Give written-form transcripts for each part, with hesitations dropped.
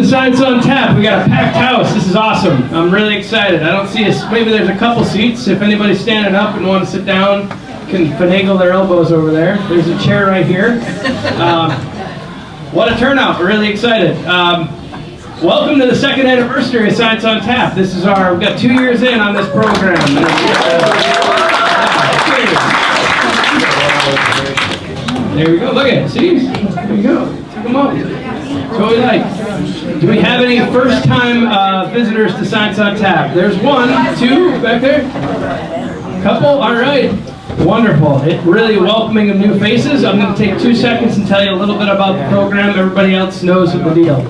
Welcome to Science on Tap. We got a packed house. This is awesome. I'm really excited. I don't see us. Maybe there's a couple seats. If anybody's standing up and want to sit down, can finagle their elbows over there. There's a chair right here. What a turnout. We're really excited. Welcome to the second anniversary of Science on Tap. This is we've got 2 years in on this program. There we go. Look at it. See? There you go. Take them up. That's what we like. Do we have any first-time visitors to Science on Tap? There's one, two, back there. Couple? All right. Wonderful. It's really welcoming of new faces. I'm going to take 2 seconds and tell you a little bit about the program. Everybody else knows the deal.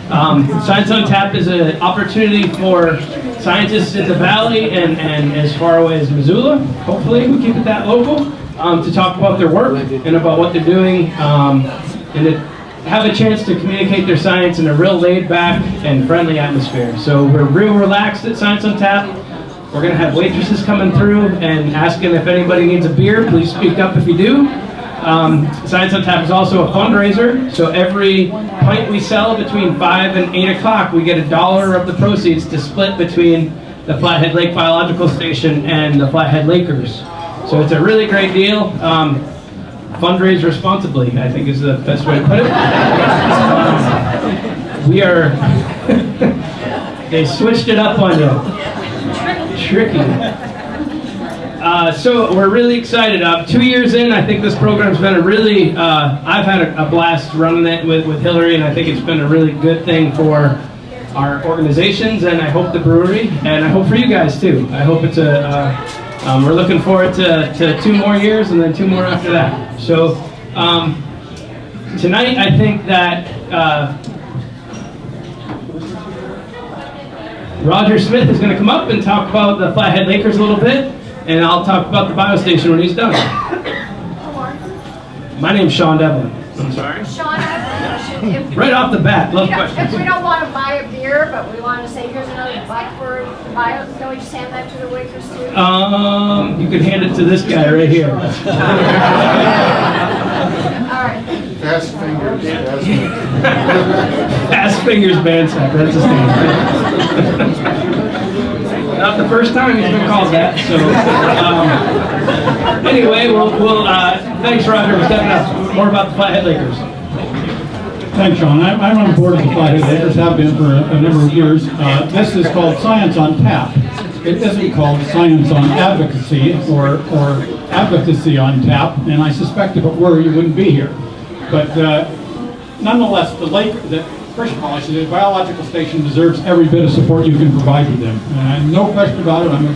Science on Tap is an opportunity for scientists in the Valley and as far away as Missoula. Hopefully we keep it that local. To talk about their work and about what they're doing, and to have a chance to communicate their science in a real laid-back and friendly atmosphere. So we're real relaxed at Science on Tap. We're going to have waitresses coming through and asking if anybody needs a beer. Please speak up if you do. Science on Tap is also a fundraiser, so every pint we sell between 5 and 8 o'clock, we get $1 of the proceeds to split between the Flathead Lake Biological Station and the Flathead Lakers. So it's a really great deal. Fundraise responsibly, I think is the best way to put it. We are, they switched it up on you. Tricky. So we're really excited. 2 years in, I think this program's been a really, I've had a blast running it with Hillary, and I think it's been a really good thing for our organizations, and I hope the brewery, and I hope for you guys too. I hope it's we're looking forward to 2 more years and then 2 more after that. So tonight I think that Roger Smith is going to come up and talk about the Flathead Lakers a little bit, and I'll talk about the biostation when he's done. My name's Sean Devlin. I'm sorry? Sean, right off the bat, love questions. If we don't want to buy a beer, but we want to say, here's another buck for bio, can we just hand that to the waitress too? You can hand it to this guy right here. All right. Fast fingers. Fast fingers Bandsack, that's his name. Not the first time he's been called that, so anyway, thanks Roger for stepping up. More about the Flathead Lakers. Thanks, Sean. I'm on board with the Flathead Lakers, have been for a number of years. This is called Science on Tap. It isn't called Science on Advocacy or Advocacy on Tap, and I suspect if it were, you wouldn't be here. But nonetheless, first of all, I said the biological station deserves every bit of support you can provide to them. And no question about it, I'm a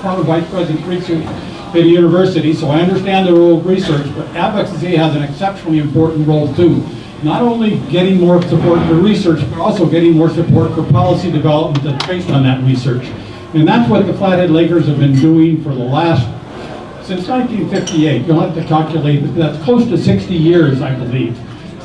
former vice president of research at a university, so I understand the role of research, but advocacy has an exceptionally important role too. Not only getting more support for research, but also getting more support for policy development that's based on that research. And that's what the Flathead Lakers have been doing for since 1958. You'll have to calculate, that's close to 60 years, I believe.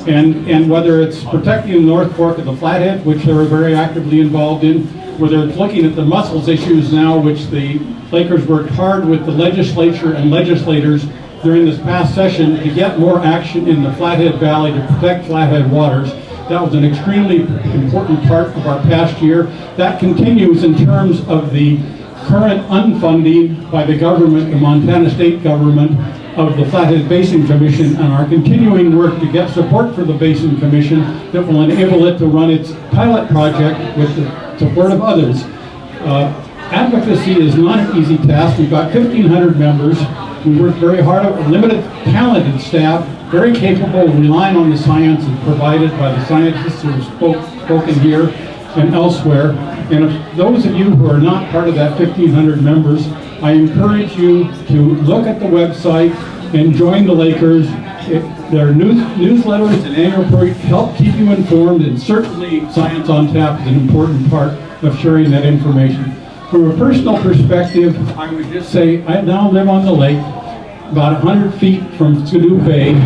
And whether it's protecting the North Fork of the Flathead, which they're very actively involved in, whether it's looking at the mussels issues now, which the Lakers worked hard with the legislature and legislators during this past session to get more action in the Flathead Valley to protect Flathead waters. That was an extremely important part of our past year. That continues in terms of the current unfunding by the government, the Montana state government, of the Flathead Basin Commission, and our continuing work to get support for the Basin Commission that will enable it to run its pilot project with the support of others. Advocacy is not an easy task. We've got 1,500 members. We work very hard, a limited talented staff, very capable, relying on the science provided by the scientists who have spoken here and elsewhere. And if those of you who are not part of that 1,500 members, I encourage you to look at the website and join the Lakers. Their newsletters and annual report help keep you informed, and certainly Science on Tap is an important part of sharing that information. From a personal perspective, I would just say I now live on the lake, about 100 feet from Skidoo Bay.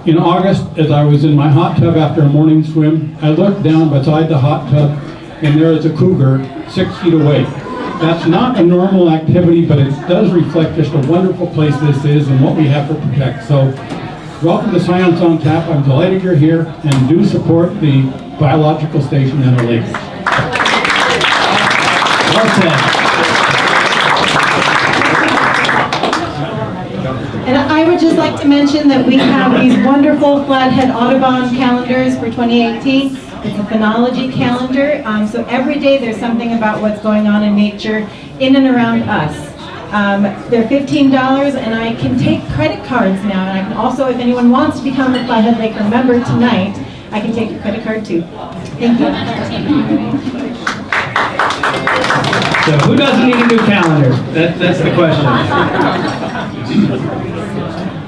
In August, as I was in my hot tub after a morning swim, I looked down beside the hot tub, and there is a cougar 6 feet away. That's not a normal activity, but it does reflect just a wonderful place this is and what we have to protect. So welcome to Science on Tap. I'm delighted you're here, and do support the biological station in the lake. Well said. And I would just like to mention that we have these wonderful Flathead Audubon calendars for 2018. It's a phenology calendar, so every day there's something about what's going on in nature in and around us. They're $15, and I can take credit cards now, and I can also, if anyone wants to become a Flathead Laker member tonight, I can take your credit card too. Thank you. So who doesn't need a new calendar? That's the question.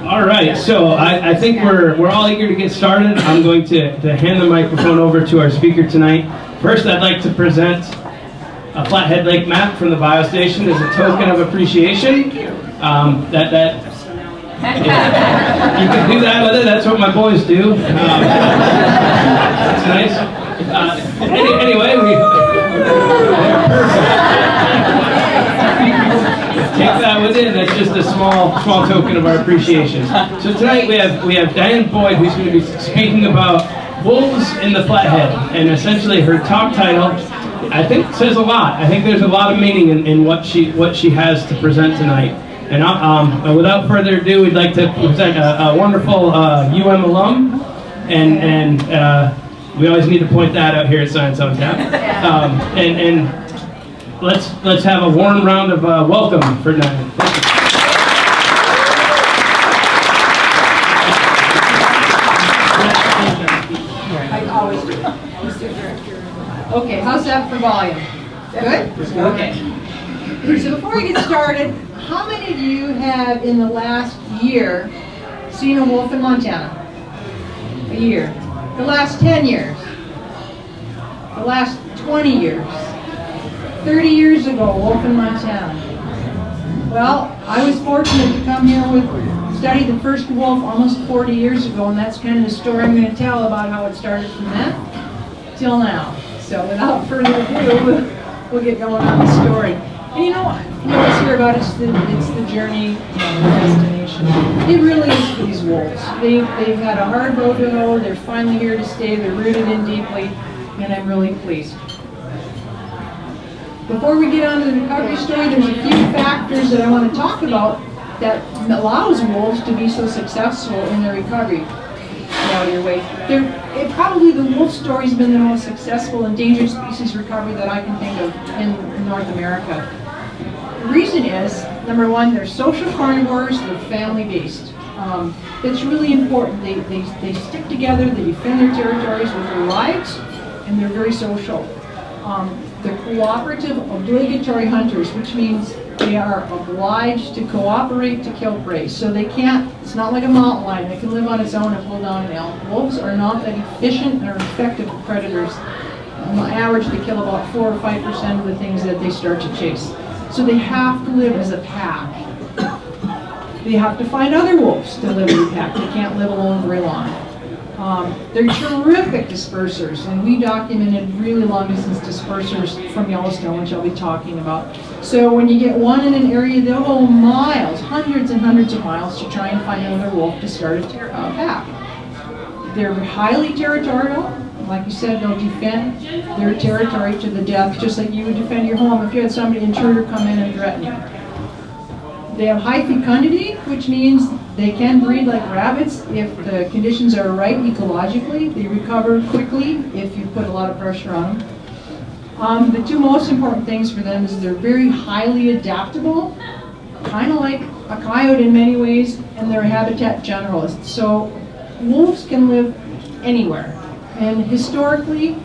All right, so I think we're all eager to get started. I'm going to hand the microphone over to our speaker tonight. First, I'd like to present a Flathead Lake map from the biostation as a token of appreciation. You can do that with it. That's what my boys do. That's nice. Anyway, perfect. Take that within. That's just a small token of our appreciation. So tonight we have Diane Boyd, who's going to be speaking about wolves in the Flathead, and essentially her talk title, I think, says a lot. I think there's a lot of meaning in what she has to present tonight. And without further ado, we'd like to present a wonderful UM alum, and we always need to point that out here at Science on Tap. And let's have a warm round of welcome for Diane. Okay, how's that for volume? Good? Okay. So before we get started, how many of you have in the last year seen a wolf in Montana? A year. The last 10 years? The last 20 years? 30 years ago, wolf in Montana. Well, I was fortunate to come here study the first wolf almost 40 years ago, and that's kind of the story I'm going to tell about how it started from then till now. So without further ado, we'll get going on the story. And you always hear about it's the journey, the destination. It really is for these wolves. They've had a hard road to hoe. They're finally here to stay. They're rooted in deeply, and I'm really pleased. Before we get on to the recovery story, there's a few factors that I want to talk about that allows wolves to be so successful in their recovery. Out of your way. Probably the wolf story has been the most successful endangered species recovery that I can think of in North America. The reason is, number one, they're social carnivores, they're family-based. It's really important. They stick together, they defend their territories with their lives, and they're very social. They're cooperative, obligatory hunters, which means they are obliged to cooperate to kill prey. So they can't, it's not like a mountain lion that can live on its own and pull down an elk. Wolves are not that efficient or effective predators. On average, they kill about 4 or 5% of the things that they start to chase. So they have to live as a pack. They have to find other wolves to live in a pack. They can't live alone very long. They're terrific dispersers, and we documented really long-distance dispersers from Yellowstone, which I'll be talking about. So when you get one in an area, they'll go miles, hundreds and hundreds of miles to try and find another wolf to start a pack. They're highly territorial. Like you said, they'll defend their territory to the death, just like you would defend your home if you had somebody intruder come in and threaten you. They have high fecundity, which means they can breed like rabbits if the conditions are right ecologically. They recover quickly if you put a lot of pressure on them. The two most important things for them is they're very highly adaptable, kind of like a coyote in many ways, and they're habitat generalists. So wolves can live anywhere. And historically,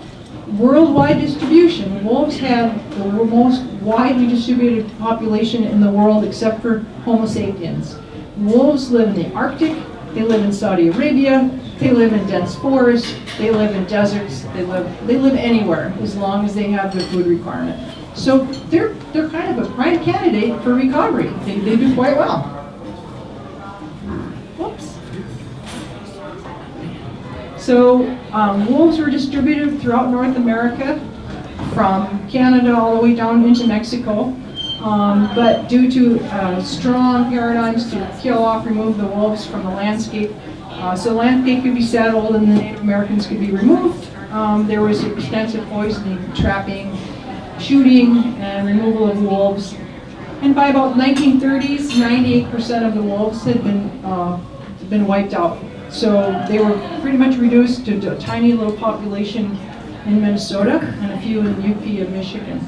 worldwide distribution, wolves have the most widely distributed population in the world except for Homo sapiens. Wolves live in the Arctic, they live in Saudi Arabia, they live in dense forests, they live in deserts, they live anywhere as long as they have the food requirement. So they're kind of a prime candidate for recovery. They do quite well. Whoops. So wolves were distributed throughout North America, from Canada all the way down into Mexico. But due to strong paradigms to kill off, remove the wolves from the landscape, So landscape could be settled and the Native Americans could be removed. There was extensive poisoning, trapping, shooting, and removal of wolves. And by about 1930s, 98% of the wolves had been wiped out. So they were pretty much reduced to a tiny little population in Minnesota and a few in the UP of Michigan.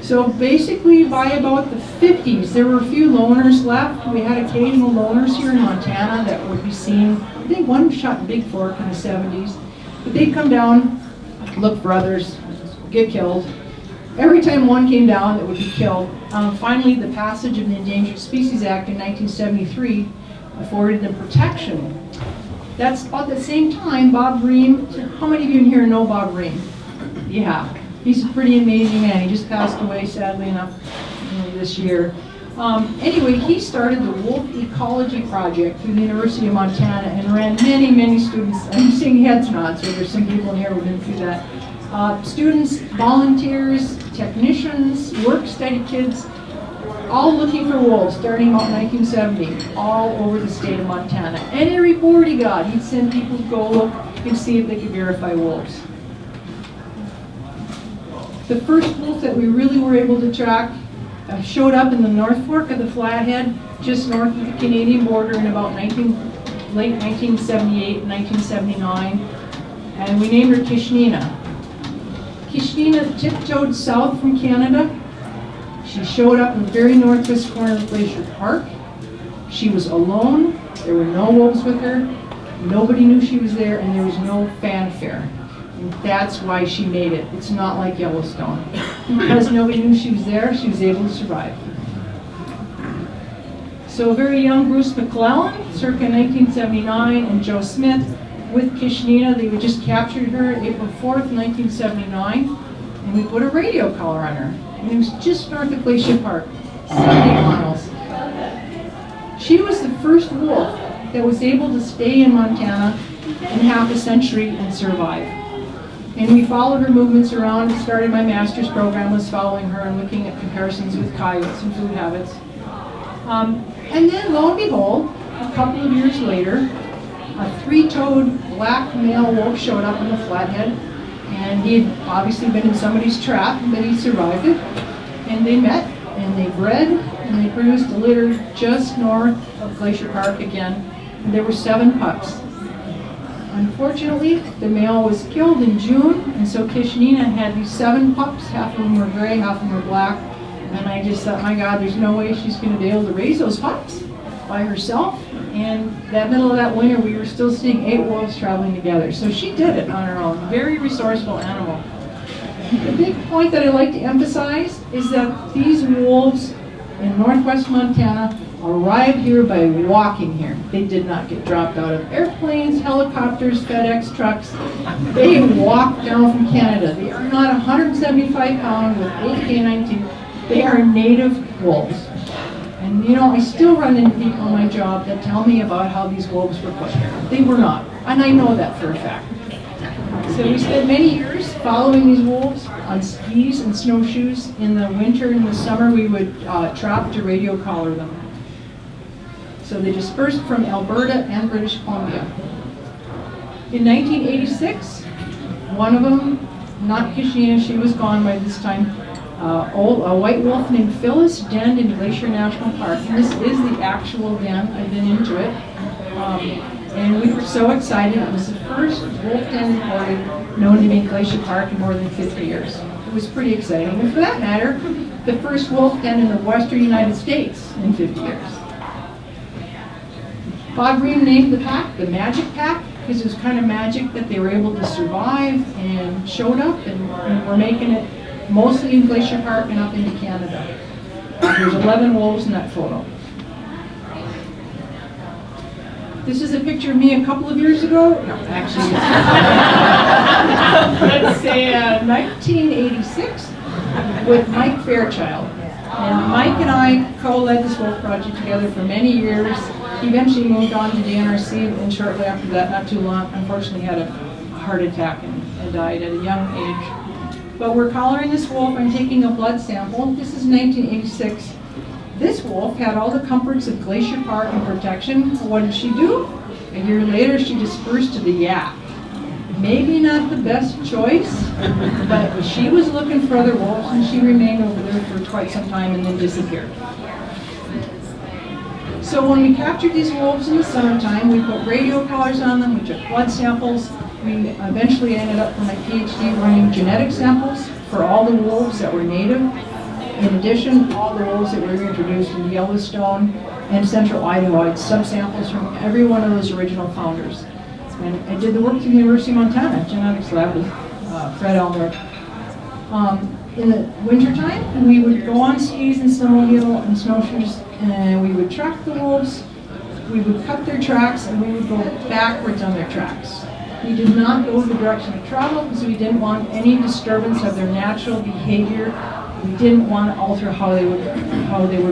So basically by about the 50s, there were a few loners left. We had occasional loners here in Montana that would be seen. I think one shot Big Fork in the 70s. But they'd come down, look for others, get killed. Every time one came down, it would be killed. Finally, the passage of the Endangered Species Act in 1973 afforded them protection. That's about the same time Bob Ream, how many of you in here know Bob Ream? Yeah, he's a pretty amazing man. He just passed away, sadly enough, this year. Anyway, he started the Wolf Ecology Project through the University of Montana and ran many, many students. I'm seeing heads nod, so there's some people in here who've been through that. Students, volunteers, technicians, work-study kids, all looking for wolves starting about 1970, all over the state of Montana. Any report he got, he'd send people to go look and see if they could verify wolves. The first wolf that we really were able to track showed up in the North Fork of the Flathead, just north of the Canadian border in about late 1978, 1979, and we named her Kishnina. Kishnina tiptoed south from Canada. She showed up in the very northwest corner of Glacier Park. She was alone. There were no wolves with her. Nobody knew she was there, and there was no fanfare. And that's why she made it. It's not like Yellowstone. Because nobody knew she was there, she was able to survive. So a very young Bruce McClellan, circa 1979, and Joe Smith with Kishnina. They just captured her April 4th, 1979, and we put a radio collar on her. And it was just north of Glacier Park, 78 miles. She was the first wolf that was able to stay in Montana in half a century and survive. And we followed her movements around. I started my master's program was following her and looking at comparisons with coyotes and food habits. And then lo and behold, a couple of years later, a three-toed black male wolf showed up in the Flathead, and he had obviously been in somebody's trap, but he survived it. And they met, and they bred, and they produced a litter just north of Glacier Park again. And there were 7 pups. Unfortunately, the male was killed in June, and so Kishnina had these 7 pups. Half of them were gray, half of them were black. And I just thought, my God, there's no way she's going to be able to raise those pups by herself. And that middle of that winter, we were still seeing 8 wolves traveling together. So she did it on her own. Very resourceful animal. The big point that I like to emphasize is that these wolves in northwest Montana arrived here by walking here. They did not get dropped out of airplanes, helicopters, FedEx trucks. They walked down from Canada. They are not 175 pounds with 8 canine teeth. They are native wolves. And you know, I still run into people in my job that tell me about how these wolves were put here. They were not, and I know that for a fact. So we spent many years following these wolves on skis and snowshoes. In the winter and the summer, we would trap to radio collar them. So they dispersed from Alberta and British Columbia. In 1986, one of them, not Kishnina, she was gone by this time, a white wolf named Phyllis denned in Glacier National Park. And this is the actual den. I've been into it. And we were so excited. It was the first wolf den reported known to be in Glacier Park in more than 50 years. It was pretty exciting. And for that matter, the first wolf den in the western United States in 50 years. Bob Ream named the pack the Magic Pack because it was kind of magic that they were able to survive and showed up, and we're making it mostly in Glacier Park and up into Canada. There's 11 wolves in that photo. This is a picture of me a couple of years ago. No, actually, let's say 1986 with Mike Fairchild. And Mike and I co-led this wolf project together for many years. He eventually moved on to the NRC, and shortly after that, not too long, unfortunately had a heart attack and died at a young age. But we're collaring this wolf. I'm taking a blood sample. This is 1986. This wolf had all the comforts of Glacier Park and protection. What did she do? A year later, she dispersed to the Yak. Maybe not the best choice, but she was looking for other wolves, and she remained over there for quite some time and then disappeared. So when we captured these wolves in the summertime, we put radio collars on them, we took blood samples. We eventually ended up for my PhD running genetic samples for all the wolves that were native. In addition, all the wolves that were introduced from Yellowstone and Central Idaho, I had subsamples from every one of those original founders. And I did the work at the University of Montana, genetics lab with Fred Elmer. In the wintertime, we would go on skis and snowmobile and snowshoes, and we would track the wolves. We would cut their tracks, and we would go backwards on their tracks. We did not go the direction of travel because we didn't want any disturbance of their natural behavior. We didn't want to alter how they would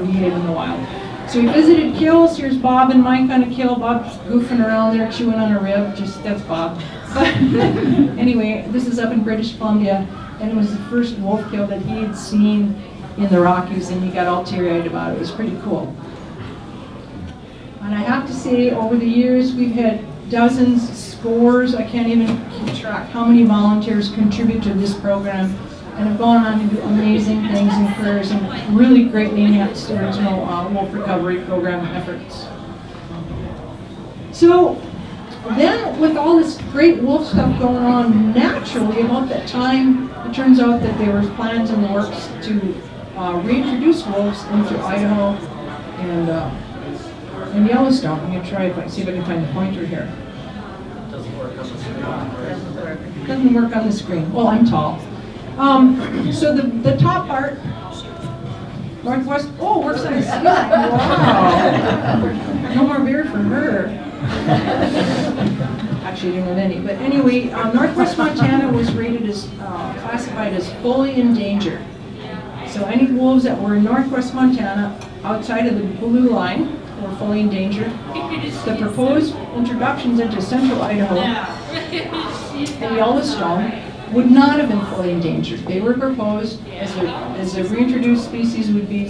behave in the wild. So we visited kills. Here's Bob and Mike on a kill. Bob's goofing around there, chewing on a rib. That's Bob. But anyway, this is up in British Columbia, and it was the first wolf kill that he had seen in the Rockies, and he got all teary-eyed about it. It was pretty cool. And I have to say, over the years, we've had dozens, scores. I can't even keep track how many volunteers contribute to this program, and have gone on to do amazing things and careers and really greatly enhanced the original wolf recovery program efforts. So then, with all this great wolf stuff going on, naturally, about that time, it turns out that there were plans in the works to reintroduce wolves into Idaho and Yellowstone. I'm going to try to see if I can find the pointer here. Doesn't work on the screen. Well, I'm tall. So the top part, Northwest, works on the ceiling. Wow. No more beer for her. Actually, I didn't have any. But anyway, Northwest Montana was rated as, classified as fully endangered. So any wolves that were in Northwest Montana outside of the blue line were fully endangered. The proposed introductions into central Idaho and Yellowstone would not have been fully endangered. They were proposed as a reintroduced species would be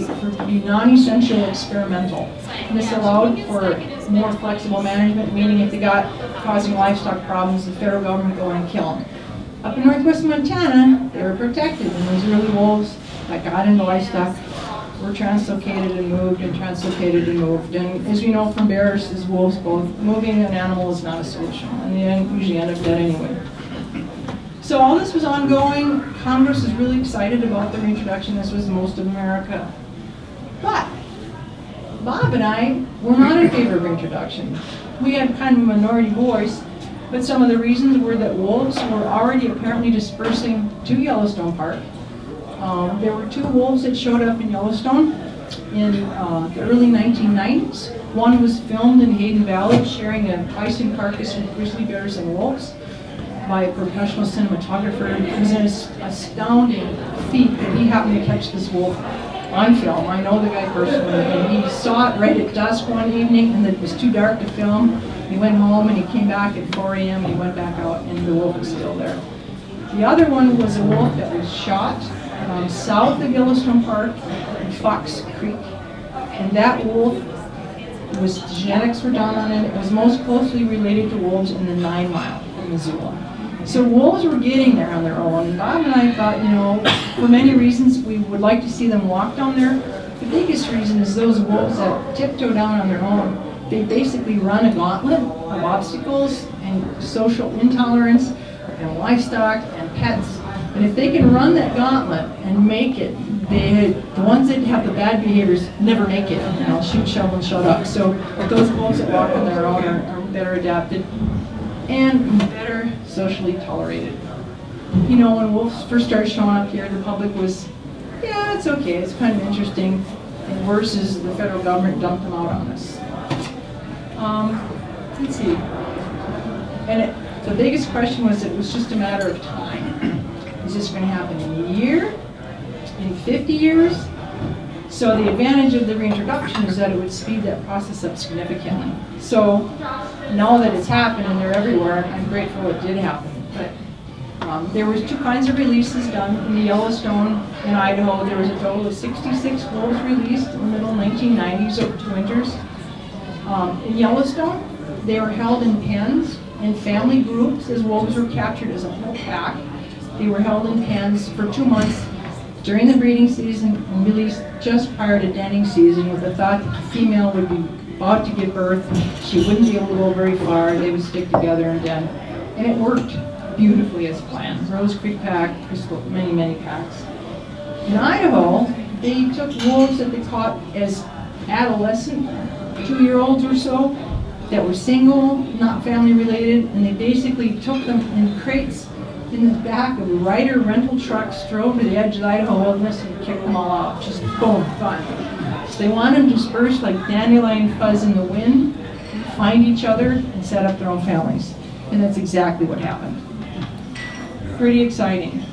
non-essential experimental. And this allowed for more flexible management, meaning if they got causing livestock problems, the federal government would go and kill them. Up in Northwest Montana, they were protected, and those early wolves that got into livestock were translocated and moved and translocated and moved. And as we know from bears, as wolves, both moving an animal is not a solution, and they usually end up dead anyway. So all this was ongoing. Congress was really excited about the reintroduction. This was most of America. But Bob and I were not in favor of reintroduction. We had kind of a minority voice, but some of the reasons were that wolves were already apparently dispersing to Yellowstone Park. There were 2 wolves that showed up in Yellowstone in the early 1990s. One was filmed in Hayden Valley sharing a bison carcass with grizzly bears and wolves by a professional cinematographer. It was an astounding feat that he happened to catch this wolf on film. I know the guy personally, and he saw it right at dusk one evening, and it was too dark to film. He went home and he came back at 4 a.m. and he went back out, and the wolf was still there. The other one was a wolf that was shot south of Yellowstone Park in Fox Creek, and that wolf the genetics were done on it. It was most closely related to wolves in the 9 Mile in Missoula. So wolves were getting there on their own. And Bob and I thought, for many reasons, we would like to see them walk down there. The biggest reason is those wolves that tiptoe down on their own, they basically run a gauntlet of obstacles and social intolerance and livestock and pets. And if they can run that gauntlet and make it, the ones that have the bad behaviors never make it. Shoot, shovel, and shut up. So those wolves that walk on their own are better adapted and better socially tolerated. When wolves first started showing up here, the public was, yeah, it's okay, it's kind of interesting. And worse is the federal government dumped them out on us. Let's see. And the biggest question was, it was just a matter of time. Is this going to happen in a year? In 50 years? So the advantage of the reintroduction is that it would speed that process up significantly. So now that it's happened and they're everywhere, I'm grateful it did happen. But there was 2 kinds of releases done in the Yellowstone and Idaho. There was a total of 66 wolves released in the middle 1990s over 2 winters. In Yellowstone, They were held in pens in family groups as wolves were captured as a whole pack. They were held in pens for 2 months during the breeding season and released just prior to denning season with the thought that the female would be about to give birth. She wouldn't be able to go very far. They would stick together and den. And it worked beautifully as planned. Rose Creek pack, many, many packs. In Idaho, they took wolves that they caught as adolescent, 2-year-olds or so, that were single, not family related, and they basically took them in crates in the back of Ryder rental trucks, drove to the edge of the Idaho wilderness and kicked them all out. Just boom, fun. So they want them dispersed like dandelion fuzz in the wind, find each other, and set up their own families. And that's exactly what happened. Pretty exciting.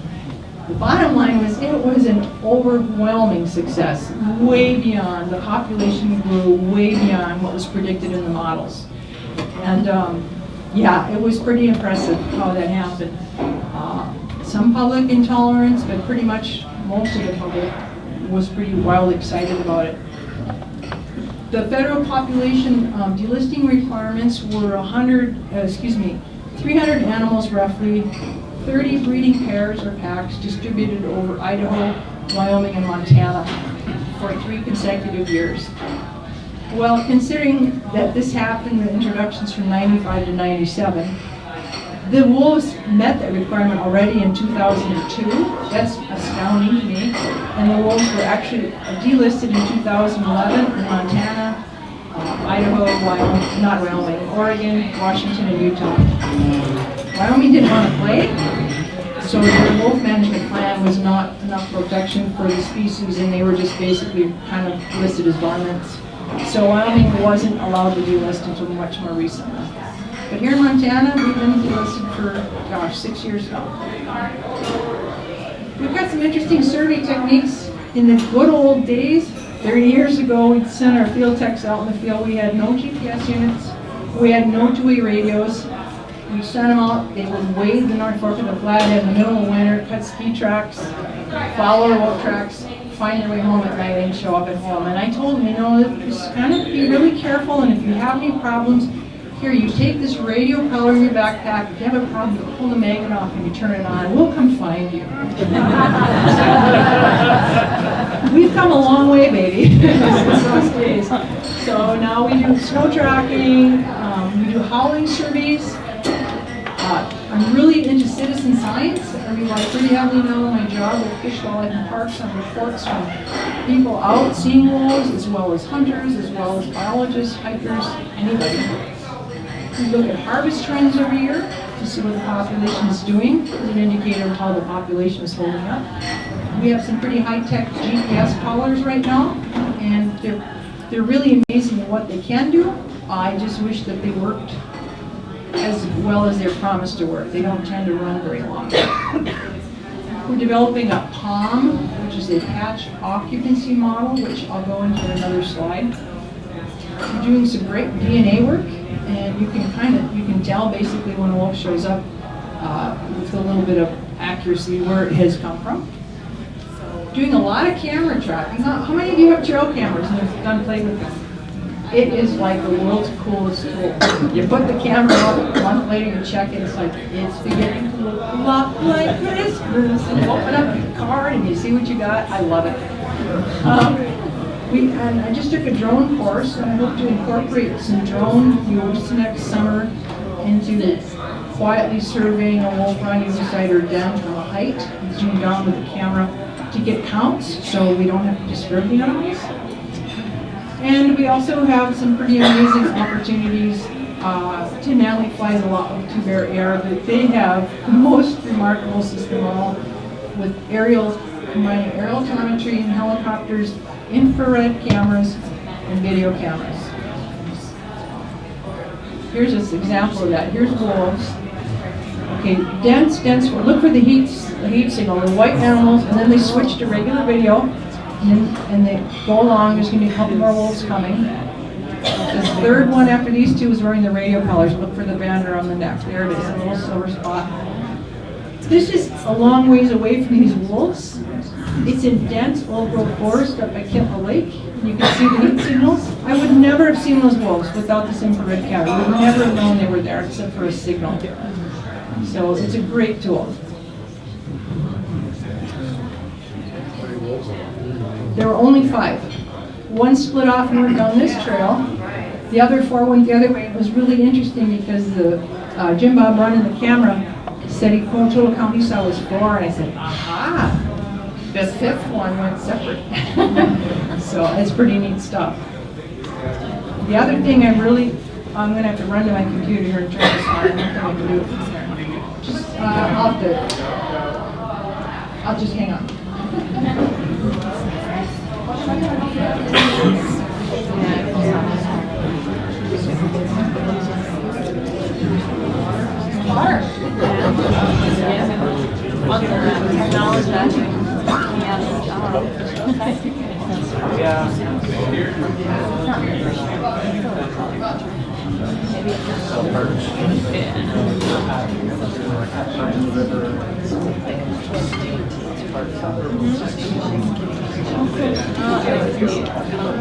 The bottom line was it was an overwhelming success, way beyond, the population grew way beyond what was predicted in the models. And yeah, it was pretty impressive how that happened. Some public intolerance, but pretty much most of the public was pretty wildly excited about it. The federal population delisting requirements were 300 animals roughly, 30 breeding pairs or packs distributed over Idaho, Wyoming, and Montana for 3 consecutive years. Well, considering that this happened, the introductions from 95 to 97, the wolves met that requirement already in 2002. That's astounding to me. And the wolves were actually delisted in 2011 in Montana, Idaho, Wyoming, not Wyoming, Oregon, Washington, and Utah. Wyoming didn't want to play, so their wolf management plan was not enough protection for the species, and they were just basically kind of listed as varmints. So Wyoming wasn't allowed to delist until much more recently. But here in Montana, we've been delisted for, gosh, 6 years now. We've got some interesting survey techniques. In the good old days, 30 years ago, we'd send our field techs out in the field. We had no GPS units. We had no two-way radios. We sent them out. They would wade the North Fork of the Flathead in the middle of winter, cut ski tracks, follow our wolf tracks, find their way home at night and show up at home. And I told them, you know, just kind of be really careful, and if you have any problems, here, you take this radio collar in your backpack. If you have a problem, you pull the magnet off and you turn it on. We'll come find you. We've come a long way, baby, since those days. So now we do snow tracking, we do howling surveys. I'm really into citizen science. I rely pretty heavily now on my job with Fish, Wildlife, and Parks on reports from people out seeing wolves, as well as hunters, as well as biologists, hikers, anybody. We look at harvest trends every year to see what the population is doing as an indicator of how the population is holding up. We have some pretty high-tech GPS collars right now, and they're really amazing at what they can do. I just wish that they worked as well as they're promised to work. They don't tend to run very long. We're developing a POM, which is a patch occupancy model, which I'll go into in another slide. We're doing some great DNA work, and you can tell basically when a wolf shows up with a little bit of accuracy where it has come from. Doing a lot of camera tracking. How many of you have trail cameras and have done playing with them? It is like the world's coolest tool. You put the camera up, a month later you check it, it's like, it's beginning to look a lot like Christmas. And you open up your card and you see what you got. I love it. And I just took a drone course, and I hope to incorporate some drone use next summer into quietly surveying a wolf on either side or den from a height, and zoom down with the camera to get counts, so we don't have to disturb the animals. And we also have some pretty amazing opportunities. Tim Alley flies a lot with Two Bear Air, but they have the most remarkable system of all, with combining aerial telemetry and helicopters, infrared cameras, and video cameras. Here's an example of that. Here's wolves. Okay, dense, look for the heat signal, the white animals, and then they switch to regular video, and they go along. There's going to be a couple more wolves coming. The third one after these two is wearing the radio collars. Look for the banner on the neck. There it is, a little silver spot. This is a long ways away from these wolves. It's in dense old growth forest up by Kempa Lake. You can see the heat signals. I would never have seen those wolves without this infrared camera. I would never have known they were there except for a signal. So it's a great tool. There were only 5. One split off and went down this trail. The other 4 went the other way. It was really interesting because the Jim Bob running the camera said he total count he saw was 4, and I said, aha, the 5th one went separate. So it's pretty neat stuff. The other thing I'm going to have to run to my computer here and turn this on. I don't think I can do it from here. Just, I'll just hang on.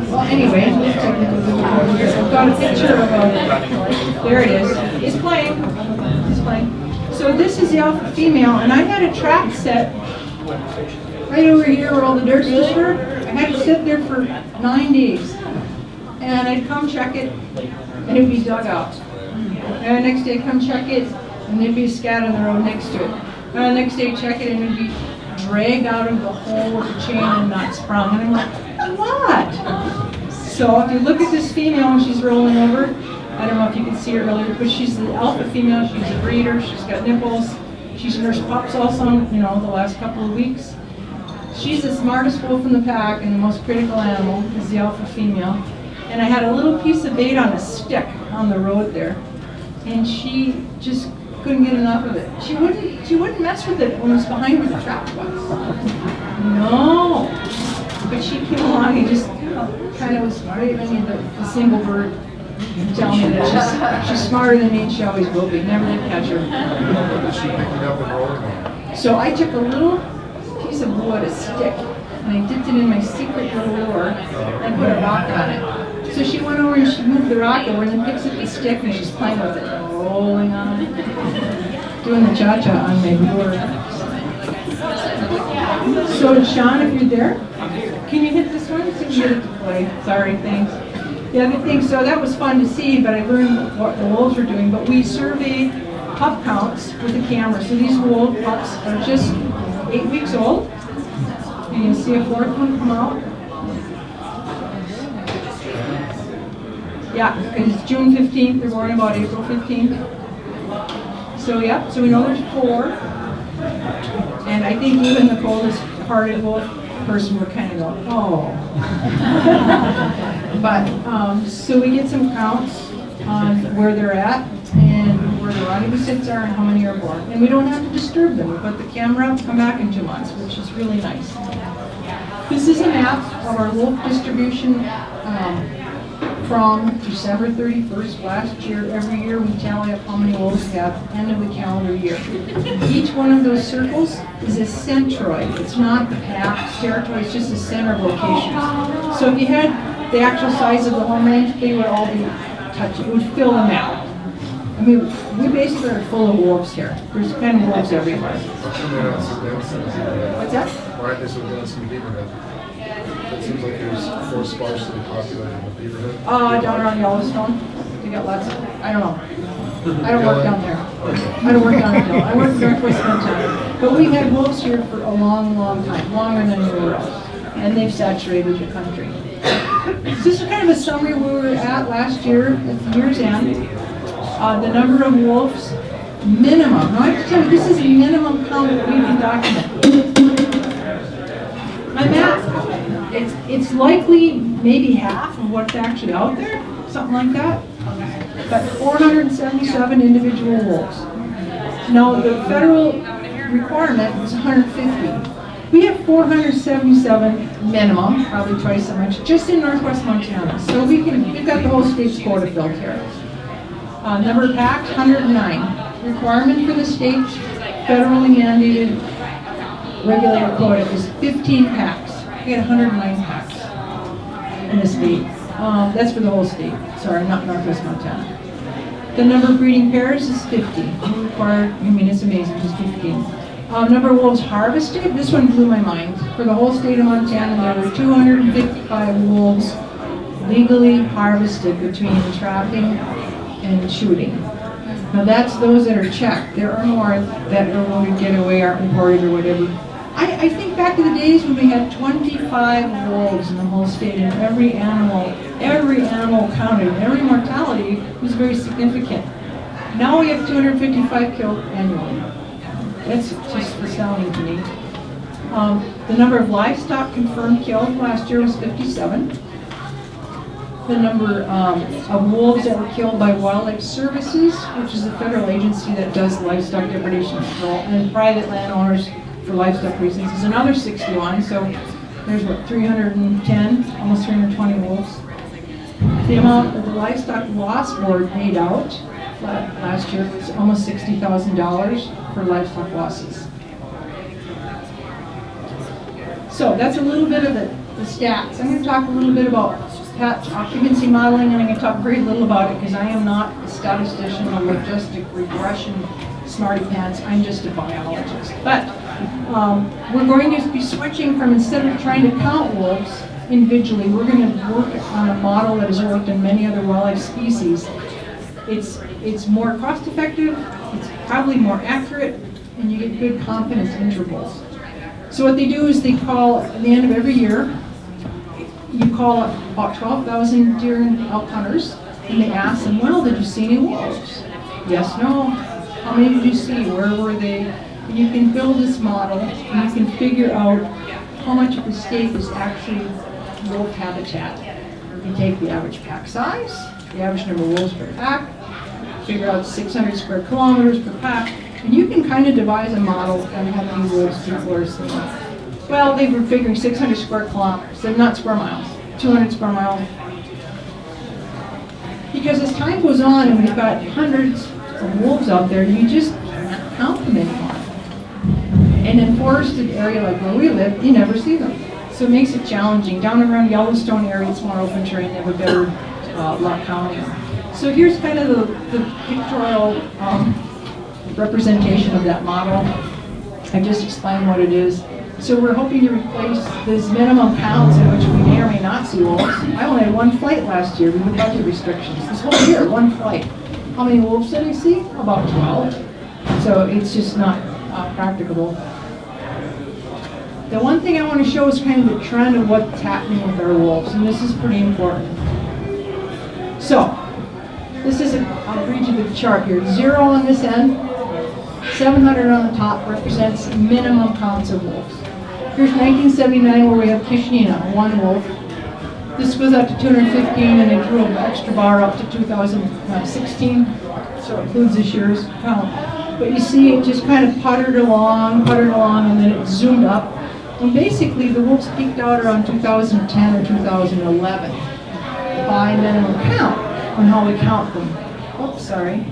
Well, anyway, I've got a picture of there it is. It's playing. It's playing. So this is the alpha female, and I had a trap set right over here where all the dirt fish were. I had to sit there for 9 days, and I'd come check it, and it'd be dug out. And the next day I'd come check it, and there'd be a scat on the road next to it. And the next day I'd check it, and it'd be dragged out of the hole with the chain and not sprung. And I'm like, what? So if you look at this female when she's rolling over, I don't know if you can see her earlier, but she's the alpha female, she's a breeder, she's got nipples, she's nursed pups also, the last couple of weeks. She's the smartest wolf in the pack, and the most critical animal is the alpha female. And I had a little piece of bait on a stick on the road there, and she just couldn't get enough of it. She wouldn't mess with it when it was behind where the trap was. No. But she came along and just kind of was waving at the single bird, telling me that she's smarter than me and she always will be. Never did catch her. So I took a little piece of wood, a stick, and I dipped it in my secret little lure and put a rock on it. So she went over and she moved the rock over and then picks up the stick and she's playing with it, rolling on it, doing the cha-cha on my lure. So Sean, if you're there, can you hit this one? So you get it to play. Sorry, thanks. The other thing, so that was fun to see, but I learned what the wolves were doing. But we surveyed pup counts with the camera. So these wolf pups are just 8 weeks old. And you'll see a 4th one come out. Yeah, because it's June 15th. They're born about April 15th. So yeah, so we know there's 4. And I think even the coldest hearted wolf person would kind of go, oh. But, so we get some counts on where they're at and where the rendezvous sits are and how many are born. And we don't have to disturb them. We put the camera up, come back in 2 months, which is really nice. This is a map of our wolf distribution from December 31st last year. Every year we tally up how many wolves we have, end of the calendar year. Each one of those circles is a centroid. It's not the pack territory, it's just a center of location. So if you had the actual size of the home range, they would all be touching. It would fill the map. I mean, we basically are full of wolves here. There's kind of wolves everywhere. What's that? Why aren't they so dense in the Beaverhead? It seems like there's more sparsely populated in the Beaverhead. Down around Yellowstone. We got lots of, I don't know. I don't work down there. I don't work down there. I work in Northwest Montana. But we've had wolves here for a long, long time, longer than anywhere else. And they've saturated the country. So this is kind of a summary where we were at last year, at the year's end. The number of wolves, minimum. Now I have to tell you, this is a minimum count that we can document. My math, it's likely maybe half of what's actually out there, something like that. But 477 individual wolves. Now the federal requirement is 150. We have 477 minimum, probably twice so much, just in Northwest Montana. So we've got the whole state's quota filled here. Number of packs, 109. Requirement for the state, federally mandated regulated quota is 15 packs. We had 109 packs in the state. That's for the whole state. Sorry, not Northwest Montana. The number of breeding pairs is 50. Required, I mean, it's amazing, just 15. Number of wolves harvested, this one blew my mind. For the whole state of Montana, there were 255 wolves legally harvested between trapping and shooting. Now that's those that are checked. There are more that are willing to get away, aren't reported or whatever. I think back to the days when we had 25 wolves in the whole state, and every animal counted, every mortality was very significant. Now we have 255 killed annually. That's just astounding to me. The number of livestock confirmed killed last year was 57. The number of wolves that were killed by Wildlife Services, which is a federal agency that does livestock depredation control, and private landowners for livestock reasons is another 61. So there's what, 310, almost 320 wolves. The amount that the Livestock Loss Board paid out last year was almost $60,000 for livestock losses. So that's a little bit of the stats. I'm going to talk a little bit about patch occupancy modeling, and I'm going to talk very little about it because I am not a statistician or logistic regression smarty pants. I'm just a biologist. But we're going to be switching from, instead of trying to count wolves individually, we're going to work on a model that has worked in many other wildlife species. It's more cost effective, it's probably more accurate, and you get good confidence intervals. So what they do is they call, at the end of every year, you call up about 12,000 deer and elk hunters, and they ask them, well, did you see any wolves? Yes, no. How many did you see? Where were they? And you can build this model, and you can figure out how much of the state is actually wolf habitat. You take the average pack size, the average number of wolves per pack, figure out 600 square kilometers per pack, and you can kind of devise a model on how many wolves people are seeing. Well, they were figuring 600 square kilometers, so not square miles, 200 square miles. Because as time goes on and we've got hundreds of wolves out there, you just can't count them anymore. And in forested area like where we live, you never see them. So it makes it challenging. Down around Yellowstone area, it's more open terrain, they have a better luck counting. So here's kind of the pictorial representation of that model. I just explained what it is. So we're hoping to replace these minimum counts in which we may or may not see wolves. I only had one flight last year with budget restrictions. This whole year, one flight. How many wolves did I see? About 12. So it's just not practicable. The one thing I want to show is kind of the trend of what's happening with our wolves, and this is pretty important. So, this is I'll read you the chart here. 0 on this end, 700 on the top represents minimum counts of wolves. Here's 1979 where we have Kishnina, 1 wolf. This goes up to 215 and they drew an extra bar up to 2016, so it includes this year's count. But you see it just kind of puttered along, and then it zoomed up. And basically the wolves peaked out around 2010 or 2011 by minimum count on how we count them. Oops, sorry.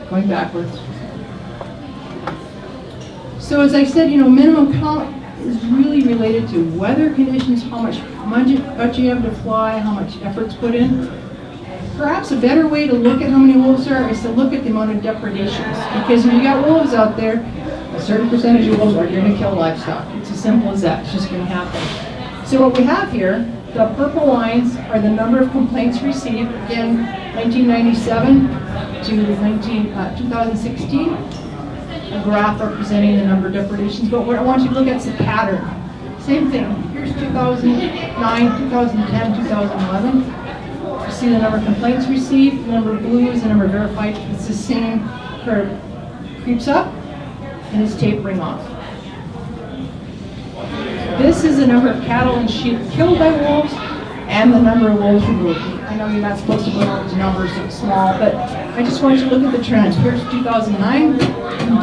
Going backwards. So as I said, minimum count is really related to weather conditions, how much budget you have to fly, how much effort's put in. Perhaps a better way to look at how many wolves there are is to look at the amount of depredations. Because if you got wolves out there, a certain percentage of wolves are going to kill livestock. It's as simple as that. It's just going to happen. So what we have here, the purple lines are the number of complaints received, again, 1997 to 2016. A graph representing the number of depredations. But what I want you to look at is the pattern. Same thing. Here's 2009, 2010, 2011. You see the number of complaints received, the number of blues, the number of verified. It's the same curve. Creeps up and is tapering off. This is the number of cattle and sheep killed by wolves and the number of wolves removed. I know you're not supposed to look at those numbers, it's small, but I just want you to look at the trend. Here's 2009 and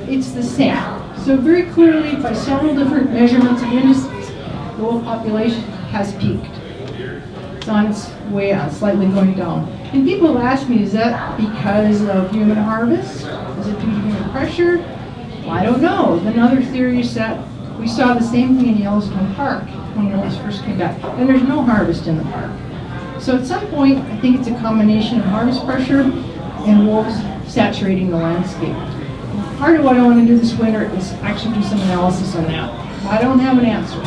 10. It's the same. So very clearly, by several different measurements and indices, the wolf population has peaked. It's on its way out, slightly going down. And people have asked me, is that because of human harvest? Is it due to human pressure? Well, I don't know. Another theory is that we saw the same thing in Yellowstone Park when wolves first came back, and there's no harvest in the park. So at some point, I think it's a combination of harvest pressure and wolves saturating the landscape. Part of what I want to do this winter is actually do some analysis on that. I don't have an answer.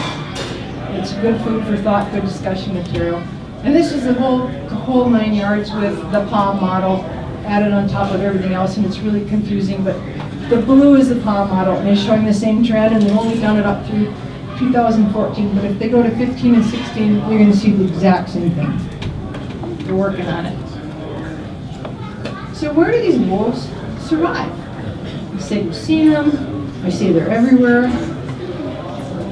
It's good food for thought, good discussion material. And this is the whole 9 yards with the palm model added on top of everything else, and it's really confusing, but the blue is the palm model, and it's showing the same trend, and they've only done it up through 2014, but if they go to 15 and 16, you're going to see the exact same thing. They're working on it. So where do these wolves survive? You say you've seen them, I say they're everywhere.